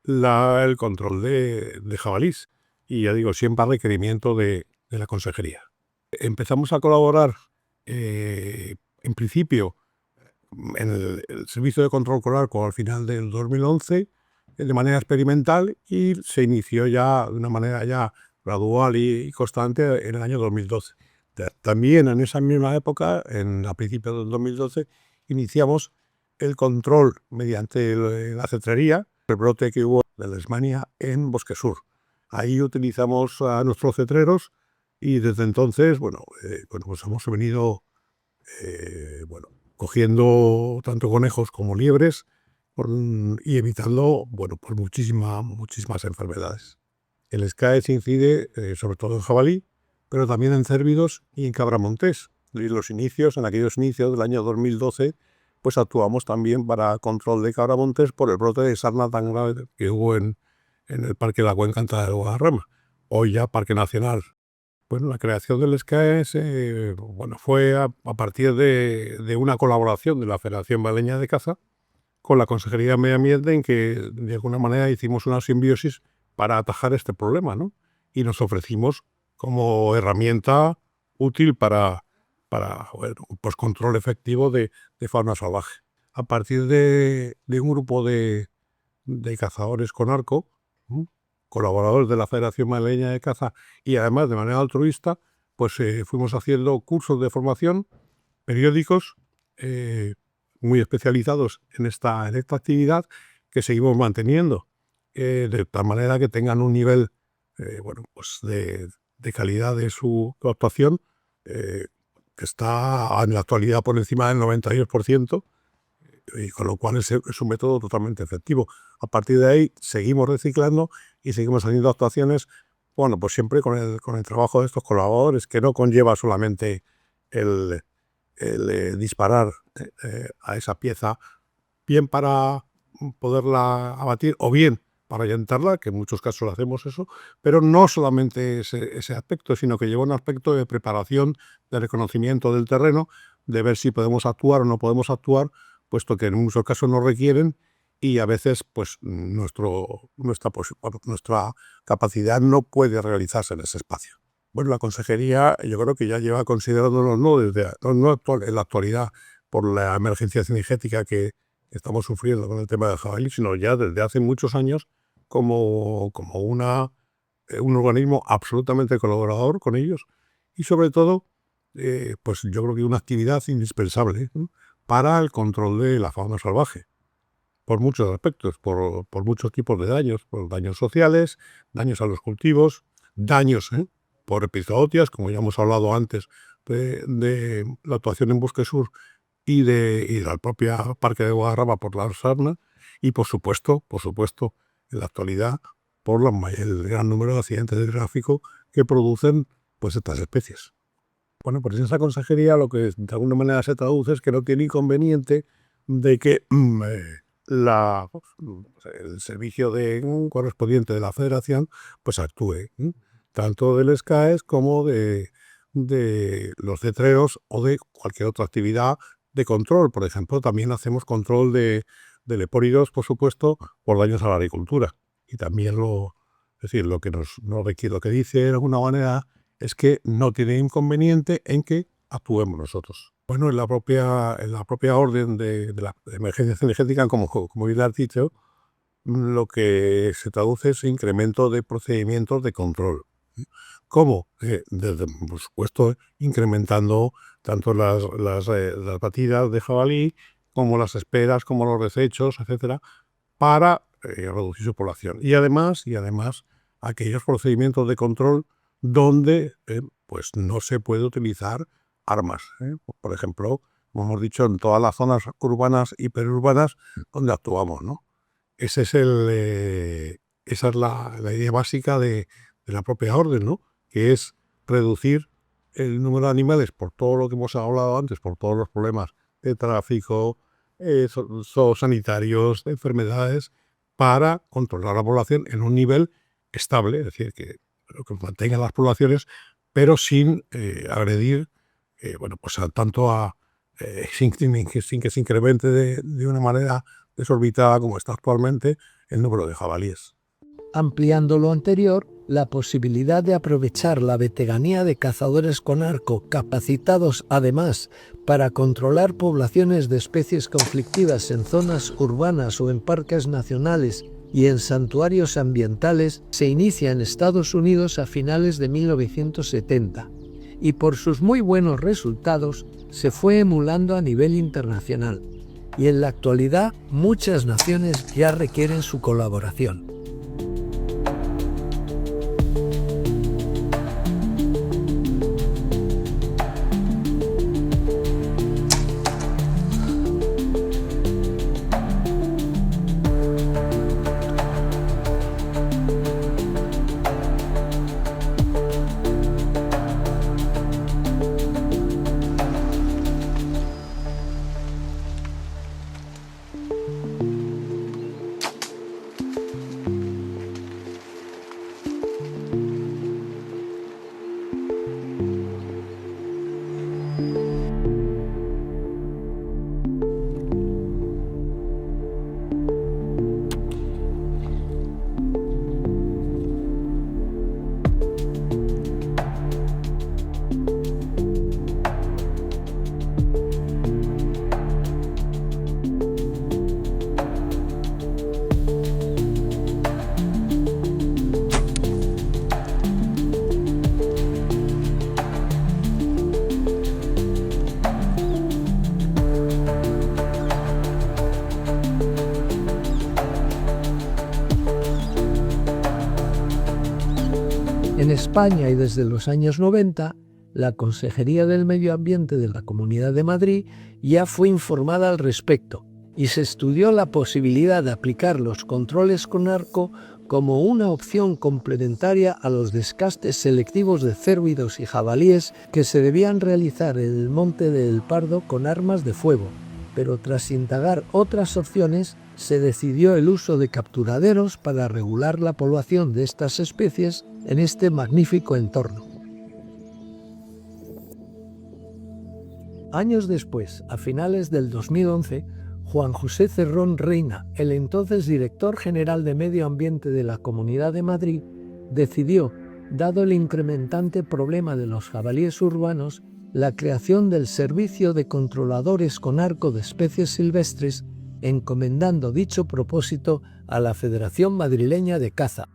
[SPEAKER 6] el control de jabalís, y ya digo, siempre a requerimiento de la consejería. Empezamos a colaborar en principio en el servicio de control con arco al final del 2011 de manera experimental, y se inició ya de una manera ya gradual y constante en el año 2012. También en esa misma época, a principios del 2012, iniciamos el control mediante la cetrería, el brote que hubo de Leishmania en Bosque Sur. Ahí utilizamos a nuestros cetreros y desde entonces, pues hemos venido cogiendo tanto conejos como liebres y evitando pues muchísimas enfermedades. El SCAES incide sobre todo en jabalí, pero también en cérvidos y en cabra montés. En aquellos inicios del año 2012, pues actuamos también para control de cabra montés por el brote de sarna tan grave que hubo en el Parque de la Cuenca de Guadarrama, hoy ya Parque Nacional Bueno, la creación del SCAES fue a partir de una colaboración de la Federación Malagueña de Caza con la Consejería de Medio Ambiente, en que de alguna manera hicimos una simbiosis para atajar este problema, ¿no? Y nos ofrecimos como herramienta útil para pues control efectivo de fauna salvaje. A partir de un grupo de cazadores con arco, colaboradores de la Federación Malagueña de Caza, y además de manera altruista, pues fuimos haciendo cursos de formación periódicos muy especializados en esta actividad, que seguimos manteniendo, de tal manera que tengan un nivel pues de calidad de su actuación que está en la actualidad por encima del 92%, y con lo cual es un método totalmente efectivo. A partir de ahí seguimos reciclando y seguimos haciendo actuaciones, pues siempre con el trabajo de estos colaboradores, que no conlleva solamente el disparar a esa pieza, bien para poderla abatir o bien para ahuyentarla, que en muchos casos hacemos eso, pero no solamente ese aspecto, sino que lleva un aspecto de preparación, de reconocimiento del terreno, de ver si podemos actuar o no podemos actuar, puesto que en muchos casos nos requieren, y a veces pues nuestra capacidad no puede realizarse en ese espacio. Bueno, la consejería yo creo que ya lleva considerándonos no en la actualidad por la emergencia cinegética que estamos sufriendo con el tema del jabalí, sino ya desde hace muchos años como un organismo absolutamente colaborador con ellos, y sobre todo pues yo creo que una actividad indispensable, ¿no?, para el control de la fauna salvaje, por muchos aspectos, por muchos tipos de daños, por daños sociales, daños a los cultivos, daños por epizootias, como ya hemos hablado antes, de la actuación en Bosque Sur y del propio Parque de Guadarrama por la sarna, y por supuesto, en la actualidad, por el gran número de accidentes de tráfico que producen pues estas especies. Bueno, pues en esa consejería lo que de alguna manera se traduce es que no tiene inconveniente de que el servicio correspondiente de la Federación pues actúe, tanto del SCAES como de los cetreros o de cualquier otra actividad de control. Por ejemplo, también hacemos control de lepóridos, por supuesto, por daños a la agricultura. Y también lo que nos requiere, lo que dice de alguna manera, es que no tiene inconveniente en que actuemos nosotros. Bueno, en la propia orden de la emergencia cinegética, como bien has dicho, lo que se traduce es incremento de procedimientos de control. ¿Cómo? Por supuesto, incrementando tanto las batidas de jabalí como las esperas, como los desechos, etcétera, para reducir su población. Y además, aquellos procedimientos de control donde pues no se puede utilizar armas. Por ejemplo, como hemos dicho, en todas las zonas urbanas y periurbanas donde actuamos, ¿no? Esa es la idea básica de la propia orden, ¿no?, que es reducir el número de animales, por todo lo que hemos hablado antes, por todos los problemas de tráfico, sanitarios, de enfermedades, para controlar la población en un nivel estable, es decir, que mantengan las poblaciones, pero sin agredir, sin que se incremente de una manera desorbitada como está actualmente el número de jabalíes.
[SPEAKER 1] Ampliando lo anterior, la posibilidad de aprovechar la veteranía de cazadores con arco, capacitados además para controlar poblaciones de especies conflictivas en zonas urbanas o en parques nacionales y en santuarios ambientales, se inicia en Estados Unidos a finales de 1970, y por sus muy buenos resultados se fue emulando a nivel internacional, y en la actualidad muchas naciones ya requieren su colaboración. España y desde los años 90, la Consejería del Medio Ambiente de la Comunidad de Madrid ya fue informada al respecto y se estudió la posibilidad de aplicar los controles con arco como una opción complementaria a los descastes selectivos de cérvidos y jabalíes que se debían realizar en el Monte del Pardo con armas de fuego, pero tras indagar otras opciones se decidió el uso de capturaderos para regular la población de estas especies en este magnífico entorno. Años después, a finales del 2011, Juan José Cerrón Reina, el entonces director general de Medio Ambiente de la Comunidad de Madrid, decidió, dado el incrementante problema de los jabalíes urbanos, la creación del Servicio de Controladores con Arco de Especies Silvestres, encomendando dicho propósito a la Federación Madrileña de Caza.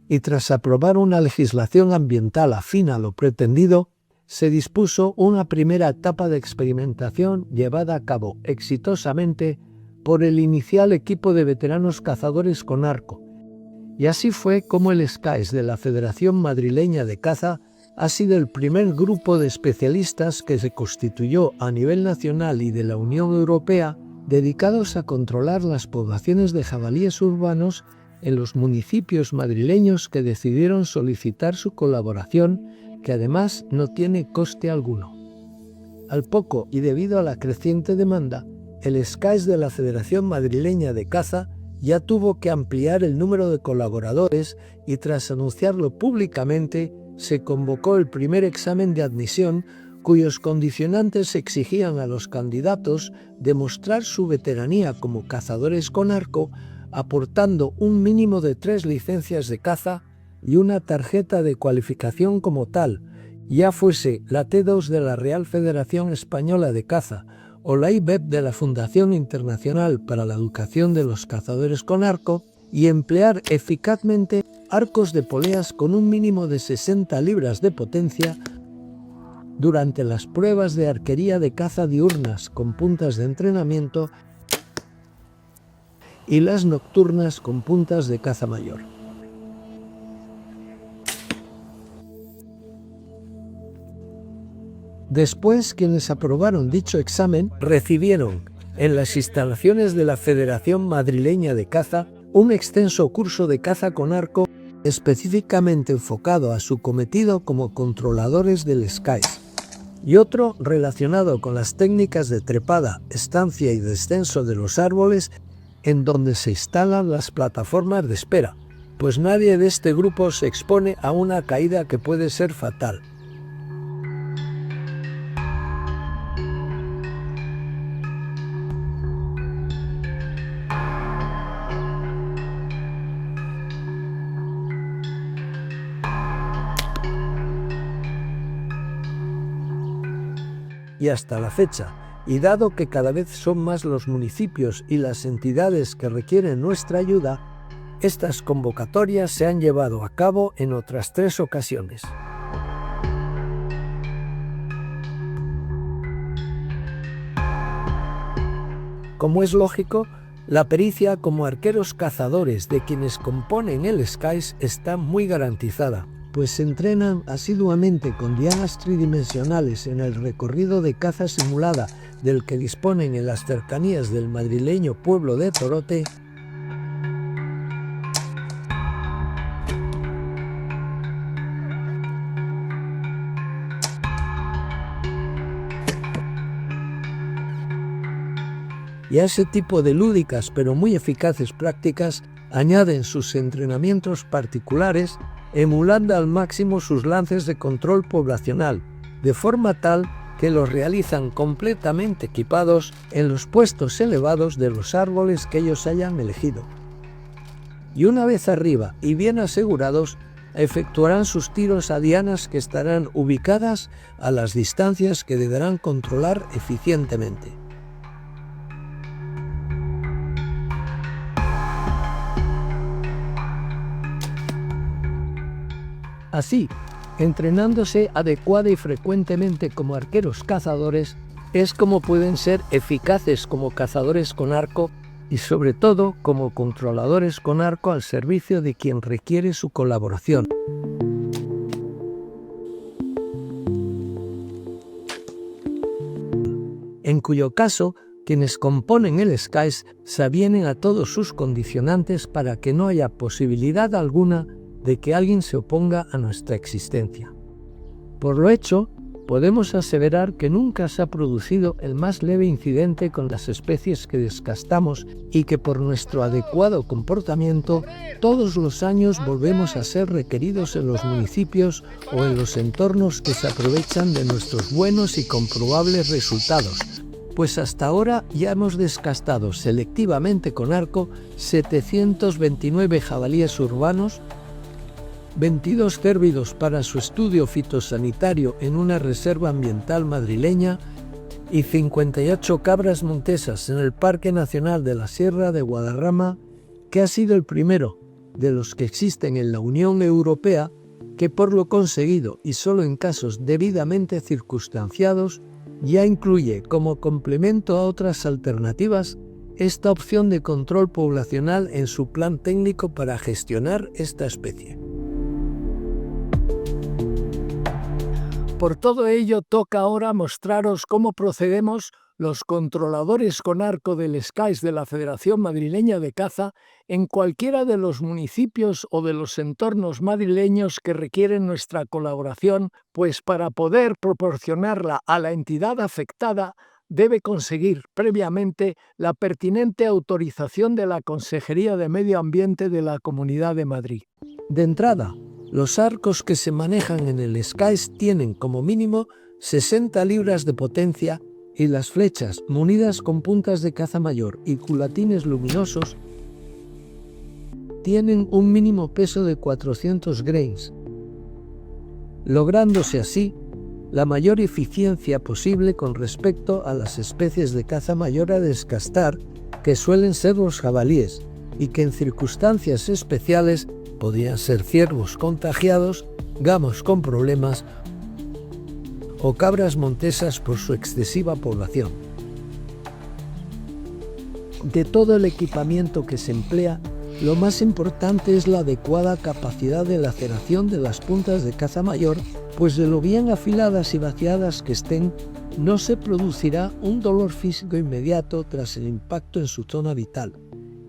[SPEAKER 1] Y tras aprobar una legislación ambiental afín a lo pretendido, se dispuso una primera etapa de experimentación llevada a cabo exitosamente por el inicial equipo de veteranos cazadores con arco. Y así fue como el SCAES de la Federación Madrileña de Caza ha sido el primer grupo de especialistas que se constituyó a nivel nacional y de la Unión Europea dedicados a controlar las poblaciones de jabalíes urbanos en los municipios madrileños que decidieron solicitar su colaboración, que además no tiene coste alguno. Al poco y debido a la creciente demanda, el SCAES de la Federación Madrileña de Caza ya tuvo que ampliar el número de colaboradores y tras anunciarlo públicamente, se convocó el primer examen de admisión cuyos condicionantes exigían a los candidatos demostrar su veteranía como cazadores con arco, aportando un mínimo de 3 licencias de caza y una tarjeta de cualificación como tal, ya fuese la T2 de la Real Federación Española de Caza o la IBEP de la Fundación Internacional para la Educación de los Cazadores con Arco, y emplear eficazmente arcos de poleas con un mínimo de 60 libras de potencia durante las pruebas de arquería de caza diurnas con puntas de entrenamiento y las nocturnas con puntas de caza mayor. Después, quienes aprobaron dicho examen recibieron, en las instalaciones de la Federación Madrileña de Caza, un extenso curso de caza con arco específicamente enfocado a su cometido como controladores del SCAES, y otro relacionado con las técnicas de trepada, estancia y descenso de los árboles en donde se instalan las plataformas de espera, pues nadie de este grupo se expone a una caída que puede ser fatal. Y hasta la fecha, y dado que cada vez son más los municipios y las entidades que requieren nuestra ayuda, estas convocatorias se han llevado a cabo en otras 3 ocasiones. Como es lógico, la pericia como arqueros cazadores de quienes componen el SCAES está muy garantizada, pues se entrenan asiduamente con dianas tridimensionales en el recorrido de caza simulada del que disponen en las cercanías del madrileño pueblo de Torote, y a ese tipo de lúdicas pero muy eficaces prácticas añaden sus entrenamientos particulares, emulando al máximo sus lances de control poblacional, de forma tal que los realizan completamente equipados en los puestos elevados de los árboles que ellos hayan elegido. Y una vez arriba y bien asegurados, efectuarán sus tiros a dianas que estarán ubicadas a las distancias que deberán controlar eficientemente. Así, entrenándose adecuada y frecuentemente como arqueros cazadores, es como pueden ser eficaces como cazadores con arco y sobre todo como controladores con arco al servicio de quien requiere su colaboración. en cuyo caso quienes componen el SCAES se avienen a todos sus condicionantes para que no haya posibilidad alguna de que alguien se oponga a nuestra existencia. Por lo hecho, podemos aseverar que nunca se ha producido el más leve incidente con las especies que descastamos y que por nuestro adecuado comportamiento todos los años volvemos a ser requeridos en los municipios o en los entornos que se aprovechan de nuestros buenos y comprobables resultados, pues hasta ahora ya hemos descastado selectivamente con arco 729 jabalíes urbanos, 22 cérvidos para su estudio fitosanitario en una reserva ambiental madrileña y 58 cabras montesas en el Parque Nacional de la Sierra de Guadarrama, que ha sido el primero de los que existen en la Unión Europea que por lo conseguido y solo en casos debidamente circunstanciados ya incluye como complemento a otras alternativas esta opción de control poblacional en su plan técnico para gestionar esta especie.
[SPEAKER 2] Por todo ello, toca ahora mostraros cómo procedemos los controladores con arco del SCAES de la Federación Madrileña de Caza en cualquiera de los municipios o de los entornos madrileños que requieren nuestra colaboración, pues para poder proporcionarla a la entidad afectada debe conseguir previamente la pertinente autorización de la Consejería de Medio Ambiente de la Comunidad de Madrid.
[SPEAKER 1] De entrada, los arcos que se manejan en el SCAES tienen como mínimo 60 libras de potencia y las flechas, munidas con puntas de caza mayor y culatines luminosos, tienen un mínimo peso de 400 grains, lográndose así la mayor eficiencia posible con respecto a las especies de caza mayor a descastar, que suelen ser los jabalíes, y que en circunstancias especiales podían ser ciervos contagiados, gamos con problemas o cabras montesas por su excesiva población. De todo el equipamiento que se emplea, lo más importante es la adecuada capacidad de laceración de las puntas de caza mayor, pues de lo bien afiladas y vaciadas que estén, no se producirá un dolor físico inmediato tras el impacto en su zona vital,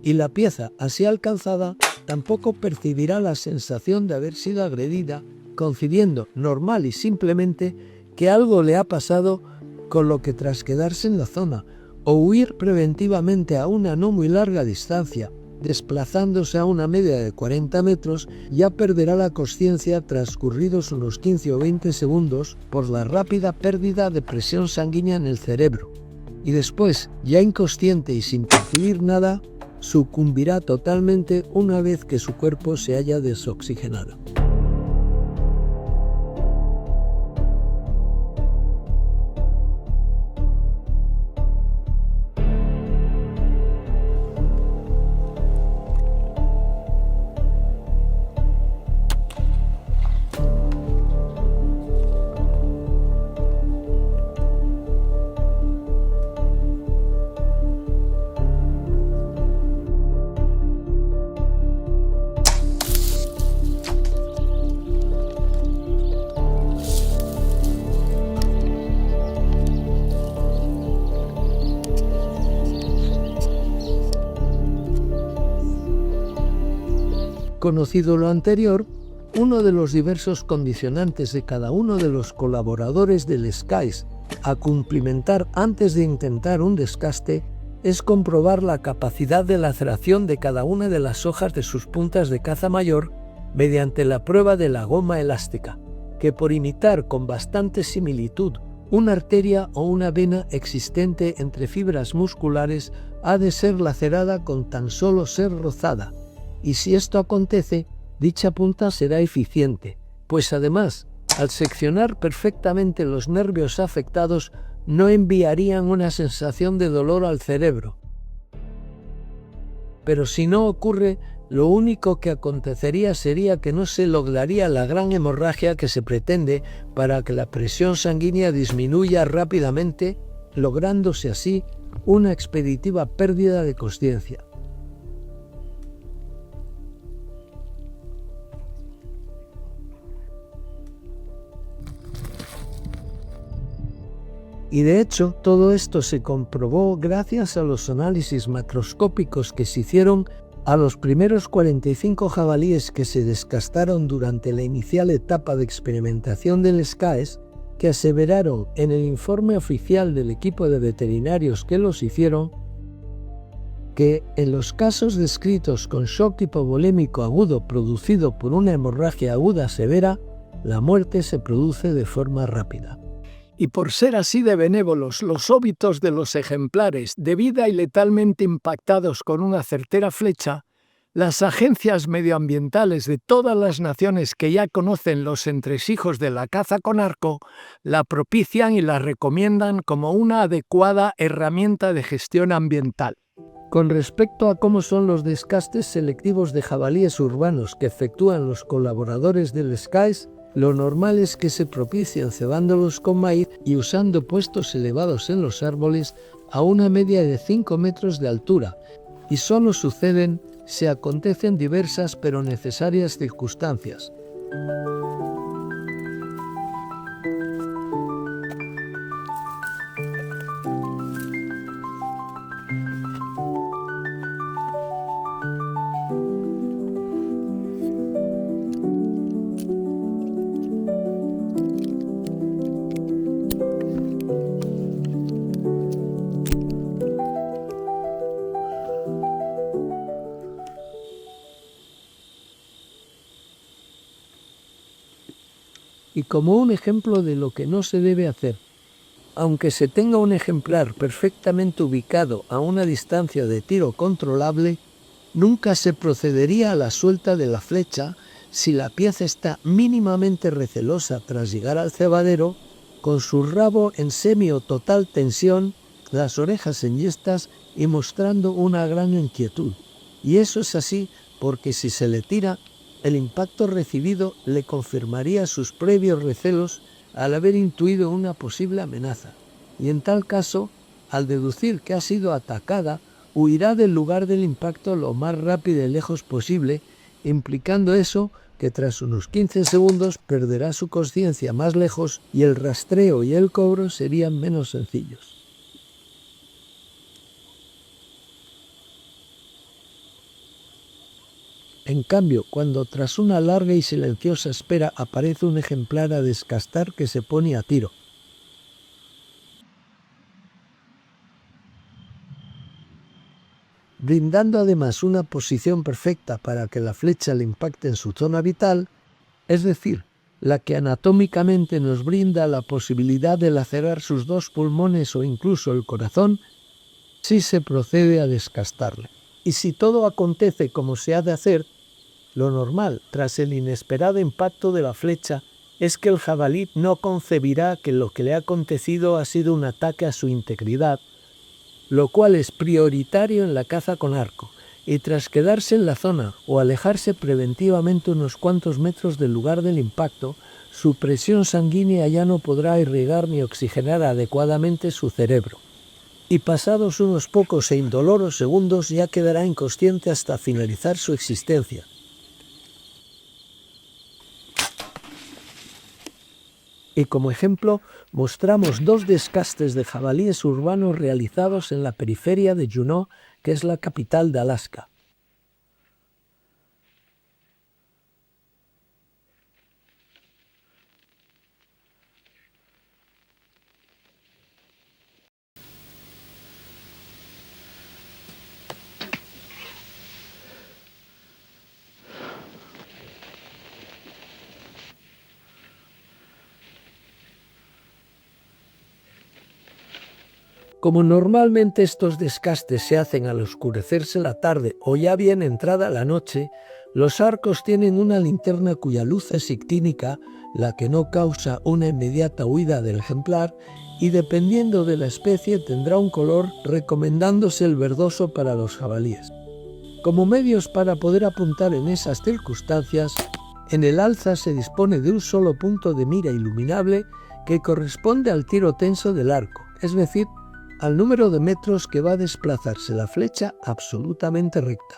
[SPEAKER 1] y la pieza así alcanzada tampoco percibirá la sensación de haber sido agredida, concibiendo normal y simplemente que algo le ha pasado, con lo que tras quedarse en la zona o huir preventivamente a una no muy larga distancia, desplazándose a una media de 40 metros, ya perderá la consciencia transcurridos unos 15 o 20 segundos por la rápida pérdida de presión sanguínea en el cerebro, y después, ya inconsciente y sin percibir nada, sucumbirá totalmente una vez que su cuerpo se haya desoxigenado. Conocido lo anterior, uno de los diversos condicionantes de cada uno de los colaboradores del SCAES a cumplimentar antes de intentar un descaste es comprobar la capacidad de laceración de cada una de las hojas de sus puntas de caza mayor mediante la prueba de la goma elástica, que por imitar con bastante similitud una arteria o una vena existente entre fibras musculares, ha de ser lacerada con tan solo ser rozada, y si esto acontece, dicha punta será eficiente, pues además, al seccionar perfectamente los nervios afectados, no enviarían una sensación de dolor al cerebro. Pero si no ocurre, lo único que acontecería sería que no se lograría la gran hemorragia que se pretende para que la presión sanguínea disminuya rápidamente, lográndose así una expeditiva pérdida de consciencia. Y de hecho, todo esto se comprobó gracias a los análisis macroscópicos que se hicieron a los primeros 45 jabalíes que se descastaron durante la inicial etapa de experimentación del SCAES, que aseveraron en el informe oficial del equipo de veterinarios que los hicieron que en los casos descritos con shock hipovolémico agudo producido por una hemorragia aguda severa, la muerte se produce de forma rápida.
[SPEAKER 2] Y por ser así de benévolos los óbitos de los ejemplares de vida y letalmente impactados con una certera flecha, las agencias medioambientales de todas las naciones que ya conocen los entresijos de la caza con arco, la propician y la recomiendan como una adecuada herramienta de gestión ambiental.
[SPEAKER 1] Con respecto a cómo son los descastes selectivos de jabalíes urbanos que efectúan los colaboradores del SCAES, lo normal es que se propicien cebándolos con maíz y usando puestos elevados en los árboles a una media de 5 metros de altura, y solo suceden si acontecen diversas pero necesarias circunstancias. Y como un ejemplo de lo que no se debe hacer, aunque se tenga un ejemplar perfectamente ubicado a una distancia de tiro controlable, nunca se procedería a la suelta de la flecha si la pieza está mínimamente recelosa tras llegar al cebadero, con su rabo en semi o total tensión, las orejas enhiestas y mostrando una gran inquietud. Y eso es así porque si se le tira, el impacto recibido le confirmaría sus previos recelos al haber intuido una posible amenaza, y en tal caso, al deducir que ha sido atacada, huirá del lugar del impacto lo más rápido y lejos posible, implicando eso que tras unos 15 segundos perderá su conciencia más lejos y el rastreo y el cobro serían menos sencillos. En cambio, cuando tras una larga y silenciosa espera aparece un ejemplar a descastar que se pone a tiro, brindando además una posición perfecta para que la flecha le impacte en su zona vital, es decir, la que anatómicamente nos brinda la posibilidad de lacerar sus 2 pulmones o incluso el corazón, sí se procede a descastarle. Y si todo acontece como se ha de hacer, lo normal, tras el inesperado impacto de la flecha, es que el jabalí no concebirá que lo que le ha acontecido ha sido un ataque a su integridad, lo cual es prioritario en la caza con arco, y tras quedarse en la zona o alejarse preventivamente unos cuantos metros del lugar del impacto, su presión sanguínea ya no podrá irrigar ni oxigenar adecuadamente su cerebro. Y pasados unos pocos e indoloros segundos ya quedará inconsciente hasta finalizar su existencia. Y como ejemplo, mostramos 2 descastes de jabalíes urbanos realizados en la periferia de Juneau, que es la capital de Alaska. Como normalmente estos descastes se hacen al oscurecerse la tarde o ya bien entrada la noche, los arcos tienen una linterna cuya luz es actínica, la que no causa una inmediata huida del ejemplar, y dependiendo de la especie tendrá un color recomendándose el verdoso para los jabalíes. Como medios para poder apuntar en esas circunstancias, en el alza se dispone de un solo punto de mira iluminable que corresponde al tiro tenso del arco, es decir, al número de metros que va a desplazarse la flecha absolutamente recta.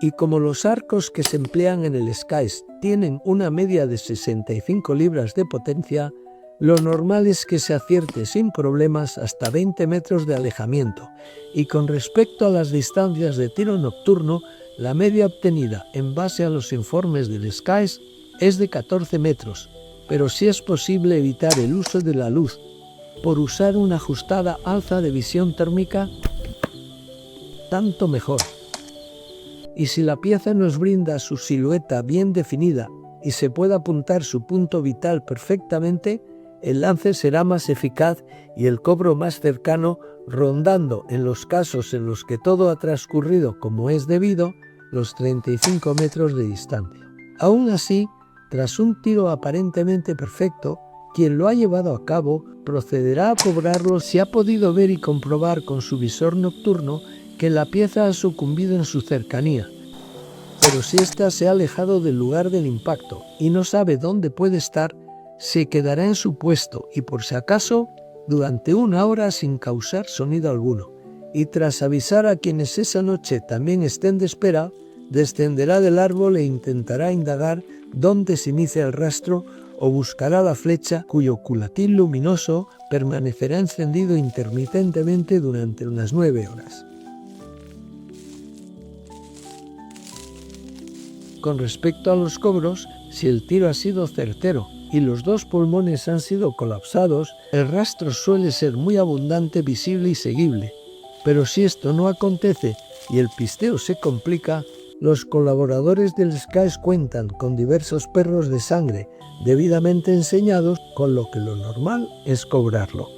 [SPEAKER 1] Y como los arcos que se emplean en el SCAES tienen una media de 65 libras de potencia, Lo normal es que se acierte sin problemas hasta 20 metros de alejamiento, y con respecto a las distancias de tiro nocturno, la media obtenida en base a los informes del SCAES es de 14 metros, pero si es posible evitar el uso de la luz por usar una ajustada alza de visión térmica, tanto mejor. Y si la pieza nos brinda su silueta bien definida y se puede apuntar su punto vital perfectamente, el lance será más eficaz y el cobro más cercano, rondando, en los casos en los que todo ha transcurrido como es debido, los 35 metros de distancia. Aún así, tras un tiro aparentemente perfecto, quien lo ha llevado a cabo procederá a cobrarlo si ha podido ver y comprobar con su visor nocturno que la pieza ha sucumbido en su cercanía. Pero si ésta se ha alejado del lugar del impacto y no sabe dónde puede estar, se quedará en su puesto y por si acaso durante 1 hora sin causar sonido alguno, y tras avisar a quienes esa noche también estén de espera, descenderá del árbol e intentará indagar dónde se inicia el rastro o buscará la flecha cuyo culatín luminoso permanecerá encendido intermitentemente durante unas 9 horas. Con respecto a los cobros, si el tiro ha sido certero y los 2 pulmones han sido colapsados, el rastro suele ser muy abundante, visible y seguible. Pero si esto no acontece y el pisteo se complica, los colaboradores del SCAES cuentan con diversos perros de sangre debidamente enseñados, con lo que lo normal es cobrarlo.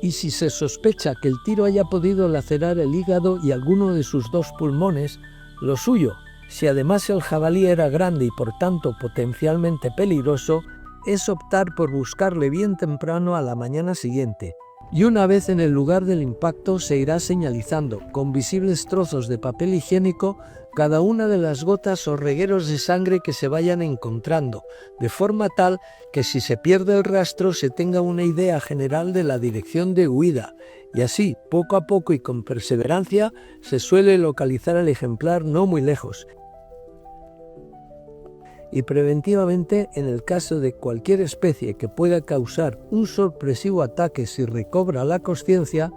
[SPEAKER 1] Y si se sospecha que el tiro haya podido lacerar el hígado y alguno de sus 2 pulmones, lo suyo, si además el jabalí era grande y por tanto potencialmente peligroso, es optar por buscarle bien temprano a la mañana siguiente, y una vez en el lugar del impacto se irá señalizando con visibles trozos de papel higiénico cada una de las gotas o regueros de sangre que se vayan encontrando, de forma tal que si se pierde el rastro se tenga una idea general de la dirección de huida, y así, poco a poco y con perseverancia, se suele localizar el ejemplar no muy lejos. Y preventivamente, en el caso de cualquier especie que pueda causar un sorpresivo ataque si recobra la consciencia,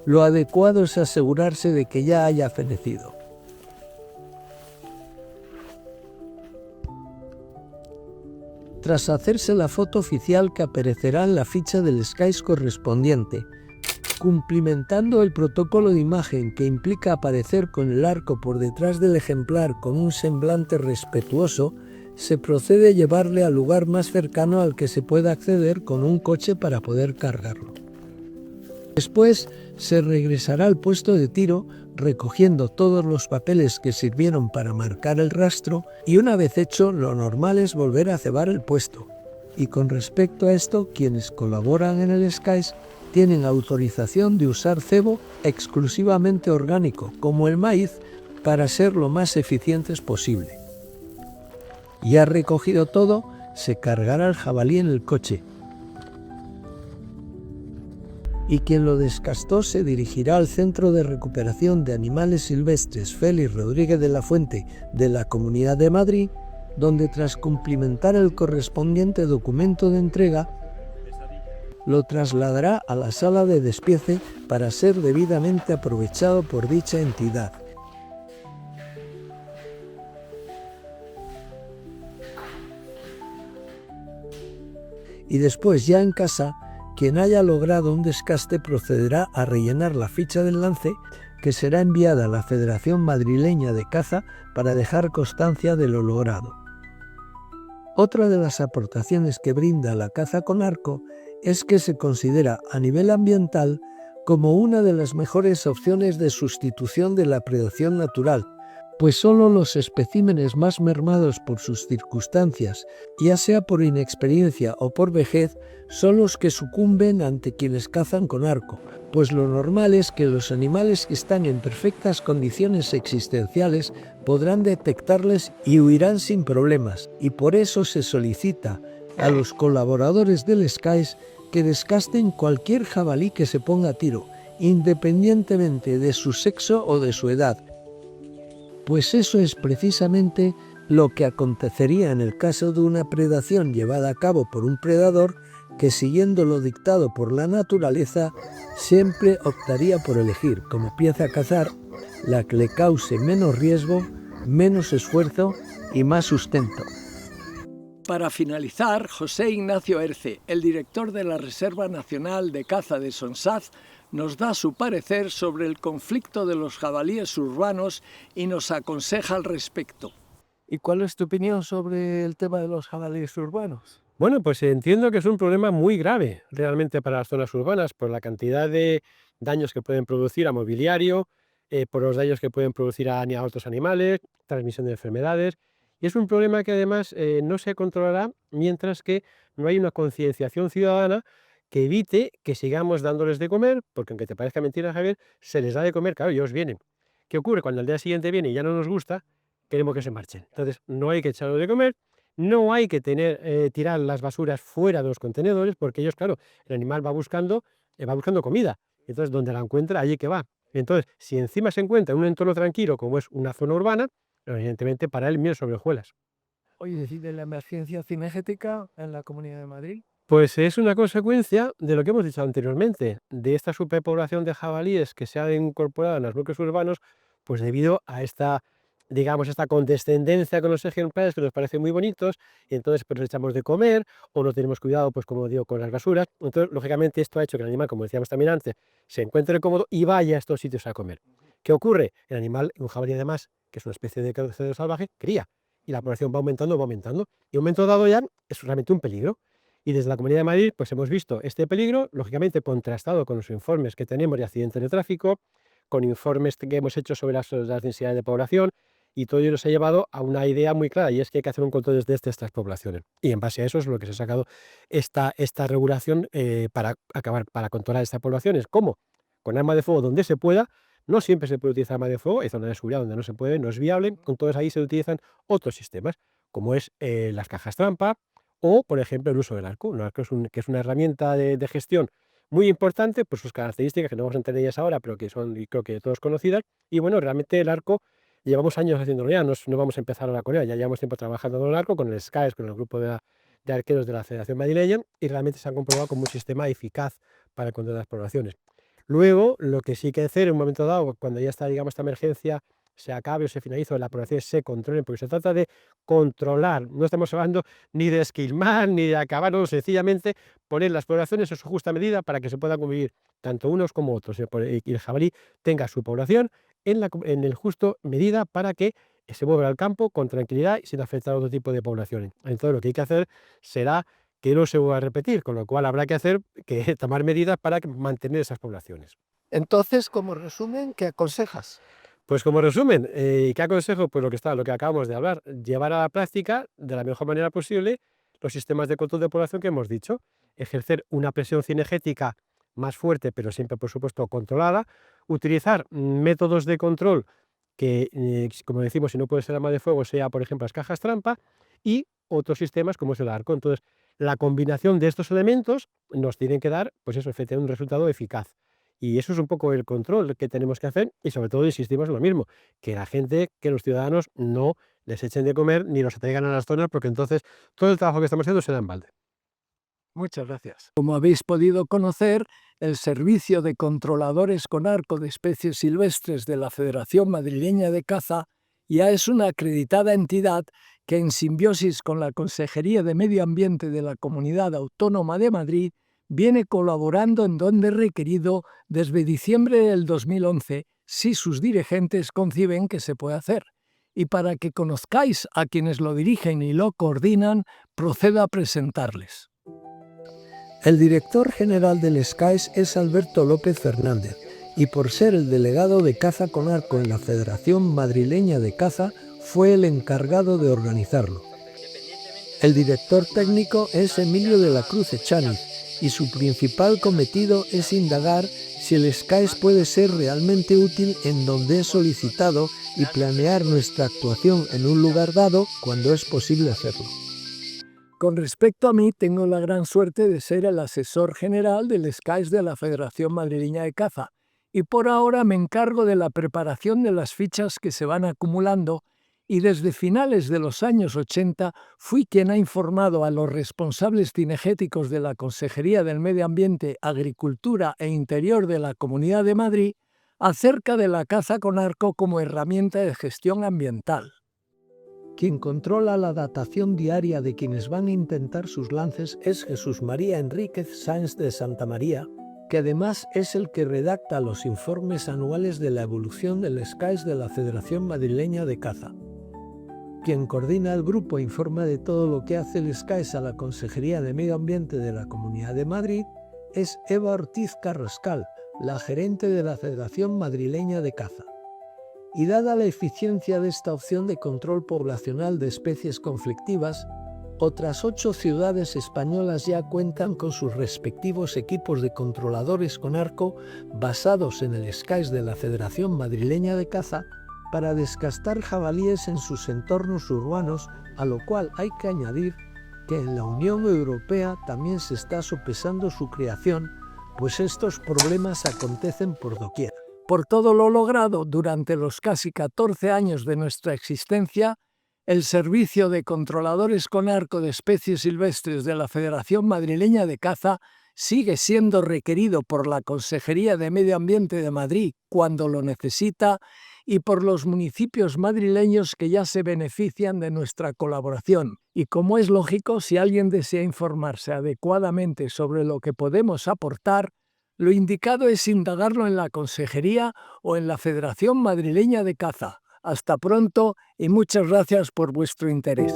[SPEAKER 1] lo adecuado es asegurarse de que ya haya fenecido. Tras hacerse la foto oficial que aparecerá en la ficha del SCAES correspondiente, cumplimentando el protocolo de imagen que implica aparecer con el arco por detrás del ejemplar con un semblante respetuoso, se procede a llevarle al lugar más cercano al que se pueda acceder con un coche para poder cargarlo. Después se regresará al puesto de tiro recogiendo todos los papeles que sirvieron para marcar el rastro y una vez hecho lo normal es volver a cebar el puesto. Y con respecto a esto, quienes colaboran en el SCAES tienen autorización de usar cebo exclusivamente orgánico, como el maíz, para ser lo más eficientes posible. Ya recogido todo, se cargará el jabalí en el coche. Y quien lo descastó se dirigirá al Centro de Recuperación de Animales Silvestres Félix Rodríguez de la Fuente de la Comunidad de Madrid, donde tras cumplimentar el correspondiente documento de entrega, lo trasladará a la sala de despiece para ser debidamente aprovechado por dicha entidad. Y después, ya en casa, quien haya logrado un descaste procederá a rellenar la ficha del lance, que será enviada a la Federación Madrileña de Caza para dejar constancia de lo logrado. Otra de las aportaciones que brinda la caza con arco es que se considera a nivel ambiental como una de las mejores opciones de sustitución de la predación natural, pues solo los especímenes más mermados por sus circunstancias, ya sea por inexperiencia o por vejez, son los que sucumben ante quienes cazan con arco, pues lo normal es que los animales que están en perfectas condiciones existenciales podrán detectarles y huirán sin problemas, y por eso se solicita a los colaboradores del SCAES que descasten cualquier jabalí que se ponga a tiro, independientemente de su sexo o de su edad, pues eso es precisamente lo que acontecería en el caso de una predación llevada a cabo por un predador que, siguiendo lo dictado por la naturaleza, siempre optaría por elegir como pieza a cazar la que le cause menos riesgo, menos esfuerzo y más sustento.
[SPEAKER 2] Para finalizar, José Ignacio Erce, el director de la Reserva Nacional de Caza de Sonsaz, nos da su parecer sobre el conflicto de los jabalíes urbanos y nos aconseja al respecto.
[SPEAKER 1] ¿Y cuál es tu opinión sobre el tema de los jabalíes urbanos?
[SPEAKER 7] Bueno, pues entiendo que es un problema muy grave realmente para las zonas urbanas por la cantidad de daños que pueden producir a mobiliario, por los daños que pueden producir a otros animales, transmisión de enfermedades. Y es un problema que además no se controlará mientras que no hay una concienciación ciudadana que evite que sigamos dándoles de comer, porque aunque te parezca mentira, Javier, se les da de comer, claro, ellos vienen. ¿Qué ocurre? Cuando al día siguiente viene y ya no nos gusta, queremos que se marchen. Entonces, no hay que echarlos de comer, no hay que tirar las basuras fuera de los contenedores, porque ellos, claro, el animal va buscando comida. Entonces, donde la encuentra, allí que va. Entonces, si encima se encuentra en un entorno tranquilo, como es una zona urbana, evidentemente para él miel sobre hojuelas.
[SPEAKER 1] Oye, decide la emergencia cinegética en la Comunidad de Madrid.
[SPEAKER 7] Pues es una consecuencia de lo que hemos dicho anteriormente, de esta superpoblación de jabalíes que se ha incorporado en los bloques urbanos, pues debido a esta, digamos, esta condescendencia con los ejemplares que nos parecen muy bonitos, y entonces pues les echamos de comer o no tenemos cuidado, pues como digo, con las basuras. Entonces, lógicamente, esto ha hecho que el animal, como decíamos también antes, se encuentre cómodo y vaya a estos sitios a comer. ¿Qué ocurre? El animal, un jabalí además, que es una especie de cazador salvaje, cría, y la población va aumentando, va aumentando, y en un momento dado ya es realmente un peligro. Y desde la Comunidad de Madrid, pues hemos visto este peligro, lógicamente contrastado con los informes que tenemos de accidentes de tráfico, con informes que hemos hecho sobre las densidades de población, y todo ello nos ha llevado a una idea muy clara, y es que hay que hacer un control desde estas poblaciones. Y en base a eso es lo que se ha sacado esta regulación para controlar estas poblaciones. ¿Cómo? Con arma de fuego donde se pueda. No siempre se puede utilizar arma de fuego, hay zonas de seguridad donde no se puede, no es viable. Entonces ahí se utilizan otros sistemas, como es las cajas trampa, o, por ejemplo, el uso del arco. Un arco que es una herramienta de gestión muy importante, por sus características, que no vamos a entender ellas ahora, pero que son, y creo que todos conocidas. Y bueno, realmente el arco, llevamos años haciéndolo ya, no vamos a empezar ahora con él, ya llevamos tiempo trabajando con el arco, con el SCAES, con el grupo de arqueros de la Federación Madrileña, y realmente se han comprobado como un sistema eficaz para el control de las poblaciones. Luego, lo que sí hay que hacer en un momento dado, cuando ya está, digamos, esta emergencia se acabe o se finalice, o la población se controle, porque se trata de controlar, no estamos hablando ni de esquilmar, ni de acabar, no, sencillamente poner las poblaciones en su justa medida para que se puedan convivir tanto unos como otros, y el jabalí tenga su población en el justo medida para que se mueva al campo con tranquilidad y sin afectar a otro tipo de poblaciones. Entonces, lo que hay que hacer será que no se vuelva a repetir, con lo cual habrá que tomar medidas para mantener esas poblaciones.
[SPEAKER 1] Entonces, como resumen, ¿qué aconsejas?
[SPEAKER 7] Pues como resumen, ¿qué aconsejo? Pues lo que acabamos de hablar, llevar a la práctica de la mejor manera posible los sistemas de control de población que hemos dicho, ejercer una presión cinegética más fuerte, pero siempre, por supuesto, controlada, utilizar métodos de control que, como decimos, si no puede ser arma de fuego, sea, por ejemplo, las cajas trampa, y otros sistemas como es el arco. Entonces, la combinación de estos elementos nos tienen que dar, pues eso, efectivamente, un resultado eficaz. Y eso es un poco el control que tenemos que hacer, y sobre todo insistimos en lo mismo, que la gente, que los ciudadanos no les echen de comer ni los atraigan a las zonas, porque entonces todo el trabajo que estamos haciendo será en balde.
[SPEAKER 1] Muchas gracias.
[SPEAKER 2] Como habéis podido conocer, el Servicio de Controladores con Arco de Especies Silvestres de la Federación Madrileña de Caza ya es una acreditada entidad que, en simbiosis con la Consejería de Medio Ambiente de la Comunidad Autónoma de Madrid, viene colaborando en donde requerido desde diciembre del 2011, si sus dirigentes conciben que se puede hacer. Y para que conozcáis a quienes lo dirigen y lo coordinan, procedo a presentarles.
[SPEAKER 1] El director general del SCAES es Alberto López Fernández, y por ser el delegado de caza con arco en la Federación Madrileña de Caza, fue el encargado de organizarlo. El director técnico es Emilio de la Cruz Echaniz, y su principal cometido es indagar si el SCAES puede ser realmente útil en donde es solicitado y planear nuestra actuación en un lugar dado cuando es posible hacerlo.
[SPEAKER 2] Con respecto a mí, tengo la gran suerte de ser el asesor general del SCAES de la Federación Madrileña de Caza, y por ahora me encargo de la preparación de las fichas que se van acumulando y desde finales de los años 80 fui quien ha informado a los responsables cinegéticos de la Consejería del Medio Ambiente, Agricultura e Interior de la Comunidad de Madrid acerca de la caza con arco como herramienta de gestión ambiental.
[SPEAKER 1] Quien controla la datación diaria de quienes van a intentar sus lances es Jesús María Enríquez Sáenz de Santa María, que además es el que redacta los informes anuales de la evolución del SCAES de la Federación Madrileña de Caza. Quien coordina el grupo e informa de todo lo que hace el SCAES a la Consejería de Medio Ambiente de la Comunidad de Madrid es Eva Ortiz Carrascal, la gerente de la Federación Madrileña de Caza. Y dada la eficiencia de esta opción de control poblacional de especies conflictivas, otras 8 ciudades españolas ya cuentan con sus respectivos equipos de controladores con arco basados en el SCAES de la Federación Madrileña de Caza para descastar jabalíes en sus entornos urbanos, a lo cual hay que añadir que en la Unión Europea también se está sopesando su creación, pues estos problemas acontecen por doquier.
[SPEAKER 2] Por todo lo logrado durante los casi 14 años de nuestra existencia, el Servicio de Controladores con Arco de Especies Silvestres de la Federación Madrileña de Caza sigue siendo requerido por la Consejería de Medio Ambiente de Madrid cuando lo necesita y por los municipios madrileños que ya se benefician de nuestra colaboración. Y como es lógico, si alguien desea informarse adecuadamente sobre lo que podemos aportar, lo indicado es indagarlo en la Consejería o en la Federación Madrileña de Caza. Hasta pronto y muchas gracias por vuestro interés.